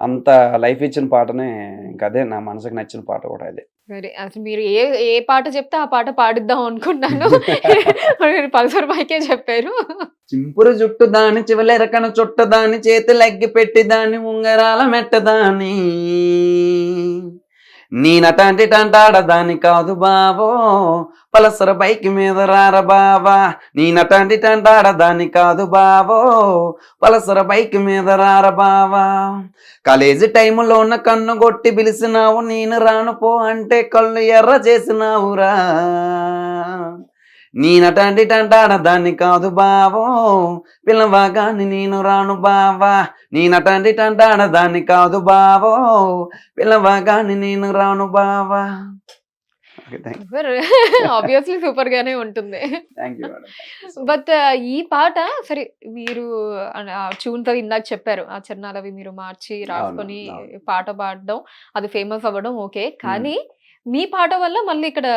అంత లైఫ్ ఇచ్చిన పాటనే ఇంకా అదే నా మనసుకు నచ్చిన పాట కూడా అదే. సరే అసలు మీరు ఏ ఏ పాట చెప్తే ఆ పాట పాడిద్దాం అనుకున్నాను. మీరు పల్సర్ బైకే చెప్పారు. చింపురు జుట్టు దాని చివలెరకన చుట్ట దాని చేతులెగ్గి పెట్టి దాని ఉంగరాల మెట్టదాని నేనటాంటి టంటాడదాని కాదు బావో పలసర బైక్ మీద రార బావా నేనటాంటి టంటాడదాని కాదు బావో పలసర బైక్ మీద రార బావా కాలేజీ టైములో ఉన్న కన్ను కొట్టి పిలిచినావు నేను రాను పో అంటే కళ్ళు ఎర్ర చేసినావురా నేనటాంటి టంటాడదాన్ని కాదు బావో పిల్లవాగాని నేను రాను బావా నేనటాంటి టంటాడదాన్ని కాదు బావో పిల్లవాగాని నేను రాను బావా. ఆబ్వియస్లీ సూపర్ గానే ఉంటుంది. Thank you madam. బట్ ఈ పాట సరే మీరు ట్యూన్ తో ఇందాక చెప్పారు ఆ చరణాలవి మీరు మార్చి రాసుకొని అవును. పాట పాడడం అది ఫేమస్ అవ్వడం ఓకే, కానీ మీ పాట వల్ల మళ్ళీ ఇక్కడ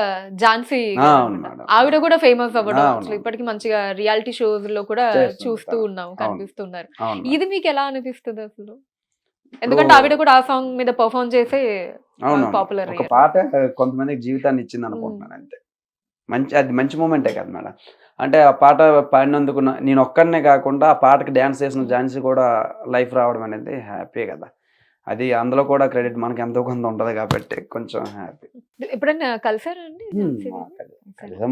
ఝాన్సీ గారు అవును అన్నమాట. మేడం. ఆవిడ కూడా ఫేమస్ అవ్వడం అవును. అసలు ఇప్పటికి మంచిగా రియాలిటీ షోస్ లో కూడా చేస్తూ చూస్తూ ఉంటారు. ఉన్నాం, అవును. కనిపిస్తున్నారు. అవును ఇది మీకు ఎలా అనిపిస్తుంది అసలు? ఎందుకంటే ఆవిడ కూడా ఆ సాంగ్ మీద పర్ఫార్మ్ చేసే అవును పాపులర్ ఒక అయ్యారు. పాట కొంతమందికి జీవితాన్ని ఇచ్చింది అనుకుంటున్నాను అంతే. అది మంచి మూమెంటే కదా మేడం. అంటే ఆ పాట పాడినందుకు నేను ఒక్కడనే కాకుండా ఆ పాటకి డ్యాన్స్ చేసిన ఝాన్సీ కూడా లైఫ్ రావడం అనేది హ్యాపీ కదా. అది అందులో కూడా క్రెడిట్ మనకి ఎంతో కొంత ఉంటది కాబట్టి కొంచెం హ్యాపీ. ఎప్పుడైనా కలిసారా అండి ఝాన్సీ గారిని? కలిసే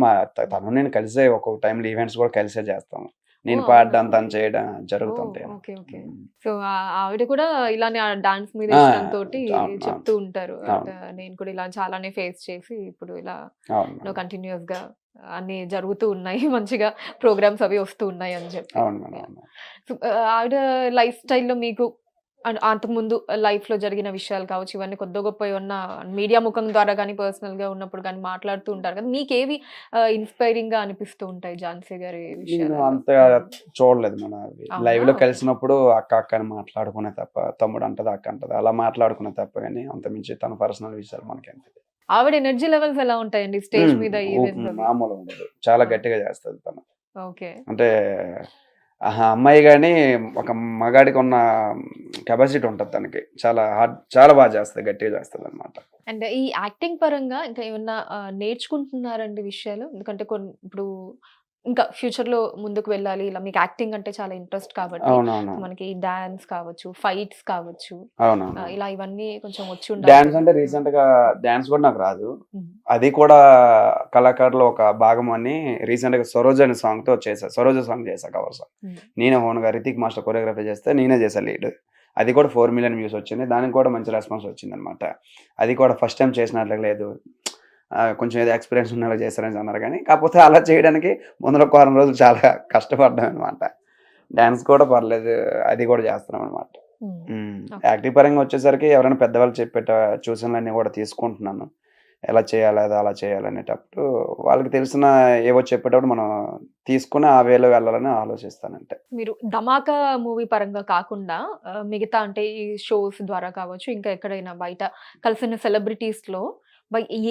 తను నేను కలిసే ఒక్కొక్క టైంలో ఈవెంట్స్ కూడా కలిసే చేస్తాము. నేను ఓ, పాడడం అవునా? తను చేయడం జరుగుతుంటాయి. Okay okay. సో ఆవిడ కూడా ఇలానే డాన్స్ మీద ఆ, ఇష్టంతో అవును, చెప్తూ ఉంటారు. అవును. నేను కూడా ఇలా చాలానే ఫేస్ చేసి ఇప్పుడు ఇలా అవును మేడం. కంటిన్యూస్ గా అన్ని జరుగుతూ ఉన్నాయి, మంచిగా ప్రోగ్రామ్స్ అవి వస్తూ ఉన్నాయి అని చెప్పి. అవును మేడం. అవును. సో, ఆవిడ లైఫ్ స్టైల్లో మీకు అంతకుముందు లైఫ్ లో జరిగిన విషయాలు కావచ్చు, ఇవన్నీ కొద్ది గొప్ప ఏమన్నా మీడియా ముఖం ద్వారా కానీ పర్సనల్ గా ఉన్నప్పుడు కానీ మాట్లాడుతూ ఉంటారు కదా, మీకేవి ఇన్స్పైరింగ్ గా అనిపిస్తూ ఉంటాయి ఝాన్సీ గారి నేను విషయాలు? అంత చూడలేదు మన అవునా? లైవ్ లో ఓకే. కలిసినప్పుడు అక్క అక్క అని మాట్లాడుకునే తప్ప, తమ్ముడు అంటది అక్క అంటది అలా మాట్లాడుకునే తప్ప, కానీ అంత మించి తన పర్సనల్ విషయాలు మనకి ఆవిడ ఎనర్జీ లెవెల్స్ ఎలా ఉంటాయండి స్టేజ్ మీద ఈవెంట్స్ అవి? మామూలు ఉండదు. చాలా గట్టిగా చేస్తుంది తను. ఓకే. అంటే అమ్మాయి కానీ ఒక మగాడికి ఉన్న కెపాసిటీ ఉంటుంది తనకి. చాలా హార్డ్, చాలా బాగా చేస్తుంది, గట్టిగా చేస్తుంది అనమాట. అండ్ ఈ యాక్టింగ్ పరంగా ఇంకా ఏమన్నా నేర్చుకుంటున్నారండి విషయాలు? ఎందుకంటే కొన్ని ఇప్పుడు ఇంకా ఫ్యూచర్ లో ముందుకు వెళ్ళాలి, ఇలా మీకు యాక్టింగ్ అంటే చాలా ఇంట్రెస్ట్ కాబట్టి అవునవును. మనకి డాన్స్ కావచ్చు, ఫైట్స్ కావచ్చు, అవునవును. ఇలా ఇవన్నీ కొంచెం వచ్చి డాన్స్ ఉండాలి. అంటే రీసెంట్ గా డాన్స్ కూడా నాకు రాదు. ఉమ్. అది కూడా కళాకారులో ఒక భాగం అని రీసెంట్ గా సరోజ అనే సాంగ్ తో చేశా. సరోజ సాంగ్ చేశా, కవర్ సాంగ్. ఉమ్. నేనే ఓన్ గా రితిక్ మాస్టర్ కొరియోగ్రఫీ చేస్తే నేనే చేశా లీడ్. అది కూడా 4 million వ్యూస్ వచ్చింది. దానికి కూడా మంచి రెస్పాన్స్ వచ్చింది అనమాట. అది కూడా ఫస్ట్ టైం చేసినట్లు లేదు, కొంచెం ఏదో ఎక్స్పీరియన్స్ ఉన్నలా చేశారని అన్నారు. కానీ కాకపోతే అలా చేయడానికి ముందర ఒక 4 రోజులు చాలా కష్టపడ్డాం అనమాట. డాన్స్ కూడా పర్లేదు, అది కూడా చేస్తున్నాం అనమాట. ఉమ్. యాక్టివ్ పరంగా వచ్చేసరికి ఎవరైనా పెద్దవాళ్ళు చెప్పేట సూచనలన్నీ కూడా తీసుకుంటున్నాను. ఎలా చేయాలి, అది అలా చేయాలనేటప్పుడు వాళ్ళకి తెలిసిన ఏవో చెప్పేటప్పుడు మనం తీసుకుని ఆ వేలో వెళ్ళాలని ఆలోచిస్తానంటే. మీరు ధమాకా మూవీ పరంగా కాకుండా మిగతా అంటే ఈ షోస్ ద్వారా కావచ్చు, ఇంకా ఎక్కడైనా బయట కలిసిన సెలబ్రిటీస్ లో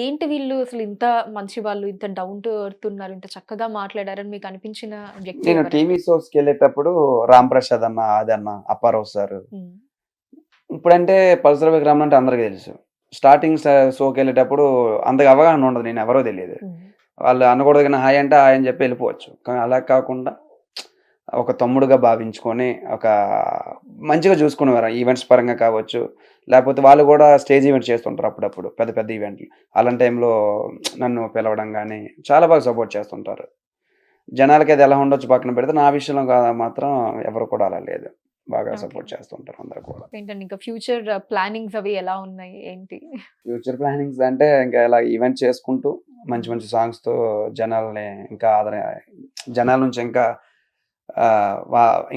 ఏంటి వీళ్ళు అసలు ఇంత మంచి వాళ్ళు, ఇంత డౌన్ టు ఎర్త్ ఉన్నారు, ఇంత చక్కగా మాట్లాడారని మీకు అనిపించిన వ్యక్తి నేను ఎవరు? టీవీ షోస్కి వెళ్ళేటప్పుడు రామ్ ప్రసాద్ అన్న, అదన్న, అప్పారావు సార్. ఉమ్. ఇప్పుడంటే పల్సర్ విక్రమ్ అంటే అందరికీ తెలుసు. స్టార్టింగ్ షోకి వెళ్ళేటప్పుడు అంతగా అవగాహన ఉండదు, నేను ఎవరో తెలియదు. ఉమ్. వాళ్ళు అనకూడదు కానీ హాయ్ అంటే హాయ్ అని చెప్పి వెళ్ళిపోవచ్చు. కానీ అలా కాకుండా ఒక తమ్ముడుగా భావించుకొని ఒక మంచిగా చూసుకునేవారు. ఈవెంట్స్ పరంగా కావచ్చు, లేకపోతే వాళ్ళు కూడా స్టేజ్ ఈవెంట్స్ చేస్తుంటారు అప్పుడప్పుడు, పెద్ద పెద్ద ఈవెంట్లు. అలాంటి టైంలో నన్ను పిలవడం కానీ చాలా బాగా సపోర్ట్ చేస్తుంటారు. జనాలకి అది ఎలా ఉండొచ్చు పక్కన పెడితే, నా విషయంలో మాత్రం ఎవరు కూడా అలా లేదు, బాగా Okay. సపోర్ట్ చేస్తుంటారు అందరు కూడా. ఏంటండి ఇంకా ఫ్యూచర్ ప్లానింగ్స్ అవి ఎలా ఉన్నాయి ఏంటి? ఫ్యూచర్ ప్లానింగ్స్ అంటే ఇంకా ఇలా ఈవెంట్ చేసుకుంటూ మంచి మంచి సాంగ్స్తో జనాల్ని ఇంకా జనాల నుంచి ఇంకా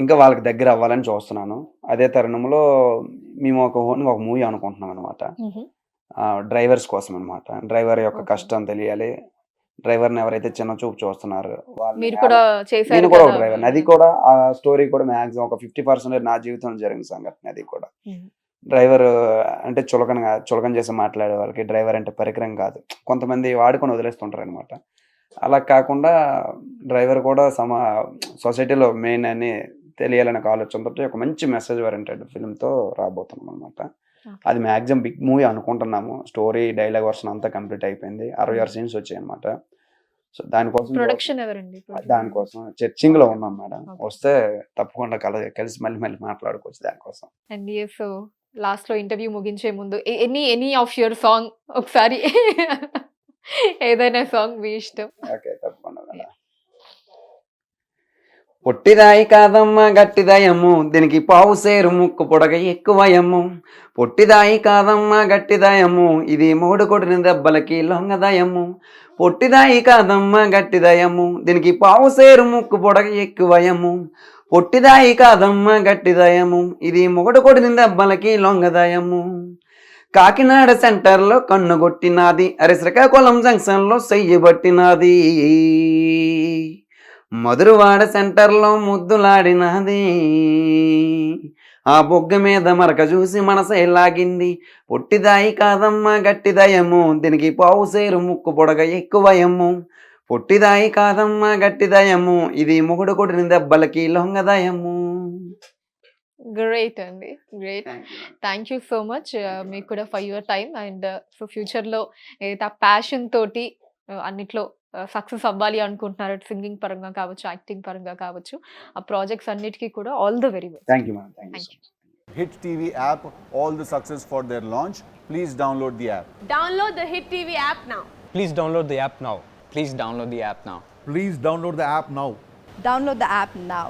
ఇంకా వాళ్ళకి దగ్గర అవ్వాలని చూస్తున్నాను. అదే తరుణంలో మేము ఒక మూవీ అనుకుంటున్నాం అనమాట, డ్రైవర్స్ కోసం అనమాట. డ్రైవర్ యొక్క Okay. కష్టం తెలియాలి, డ్రైవర్ని ఎవరైతే చిన్న చూపు చూస్తున్నారు మీరు కూడా చేశారు నేను కూడా ఒక కదా. డ్రైవర్. అది కూడా ఆ స్టోరీ కూడా మాక్సిమం ఒక 50% నా జీవితంలో జరిగిన సంఘటన. అది కూడా ఉమ్. డ్రైవర్ అంటే చులకన చేసి మాట్లాడే వాళ్ళకి డ్రైవర్ అంటే పరికరం కాదు, కొంతమంది వాడుకొని వదిలేస్తుంటారు అనమాట. అలా కాకుండా డ్రైవర్ కూడా సొసైటీలో మెయిన్ అని తెలియాలనే ఒక ఆలోచనతో ఒక మంచి మెసేజ్ ఓరియంటెడ్ ఫిల్మ్తో రాబోతున్నాం అనమాట. Okay. అది మ్యాక్సిమం బిగ్ మూవీ అనుకుంటున్నాము. స్టోరీ డైలాగ్ వర్షన్ అంతా కంప్లీట్ అయిపోయింది. 66 సీన్స్ వచ్చాయి అనమాట. సో దానికోసం ప్రొడక్షన్ ఎవరండి? దానికోసం చర్చింగ్ లో ఉన్నాం మేడం. Okay. వస్తే తప్పకుండా కలిసి మళ్ళీ మాట్లాడుకోవచ్చు దానికోసం. అండ్ సో లాస్ట్ లో ఇంటర్వ్యూ ముగించే ముందు ఎనీ ఆఫ్ యువర్ సాంగ్ ఒకసారి ఏదైనా సాంగ్ మీ ఇష్టం. ఓకే, తప్పకుండా మేడం. పొట్టిదాయి కాదమ్మ గట్టిదయము, దీనికి పావు సేరు ముక్కు పొడగ ఎక్కువయము. పొట్టిదాయి కాదమ్మ గట్టిదయము, ఇది మూడు కొట్టిన దెబ్బలకి లొంగదయము. పొట్టిదాయి కాదమ్మ గట్టిదయము, దీనికి పావు సేరు ముక్కు పొడగ ఎక్కువయము. పొట్టిదాయి కాదమ్మ గట్టిదయము, ఇది మొగడు కొట్టిన దెబ్బలకి లొంగదయము. కాకినాడ సెంటర్లో కన్నుగొట్టినాది, అరే శ్రీకాకుళం జంక్షన్లో చెయ్యబట్టినాది. మధురవాడ సెంటర్లో ముద్దులాడినది, ఆ బొగ్గ మీద మరక చూసి మనసే లాగింది. పొట్టిదాయి కాదమ్మ గట్టిదయము, దీనికి పావు సేరు ముక్కు పొడగ ఎక్కువయము. పొట్టిదాయి కాదమ్మ గట్టిదయము, ఇది మొగుడు కొట్టిన దెబ్బలకి లొంగదయము. గ్రేట్ అండి, great. Thank you so much మీకు కూడా for your time. And so ఫ్యూచర్లో ఏదైతే ఆ ప్యాషన్ తోటి అన్నిట్లో సక్సెస్ అవ్వాలి అనుకుంటున్నారు, సింగింగ్ పరంగా కావచ్చు, యాక్టింగ్ పరంగా కావచ్చు, ఆ ప్రాజెక్ట్స్ అన్నిటికీ కూడా all the very best. Thank you madam. Thank you. Hit TV app, all the success for their launch. Please download the app. Download the Hit TV app now. Please download the app now. Please download the app now. Please download the app now. Download the app now.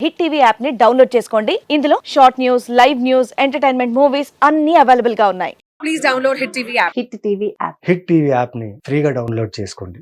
Hit TV app ని download చేసుకోండి. ఇందులో short news, live news, entertainment movies అన్ని available గా ఉన్నాయి. Please download Hit TV app. Hit TV app. Hit TV యాప్ని ఫ్రీగా download చేసుకోండి.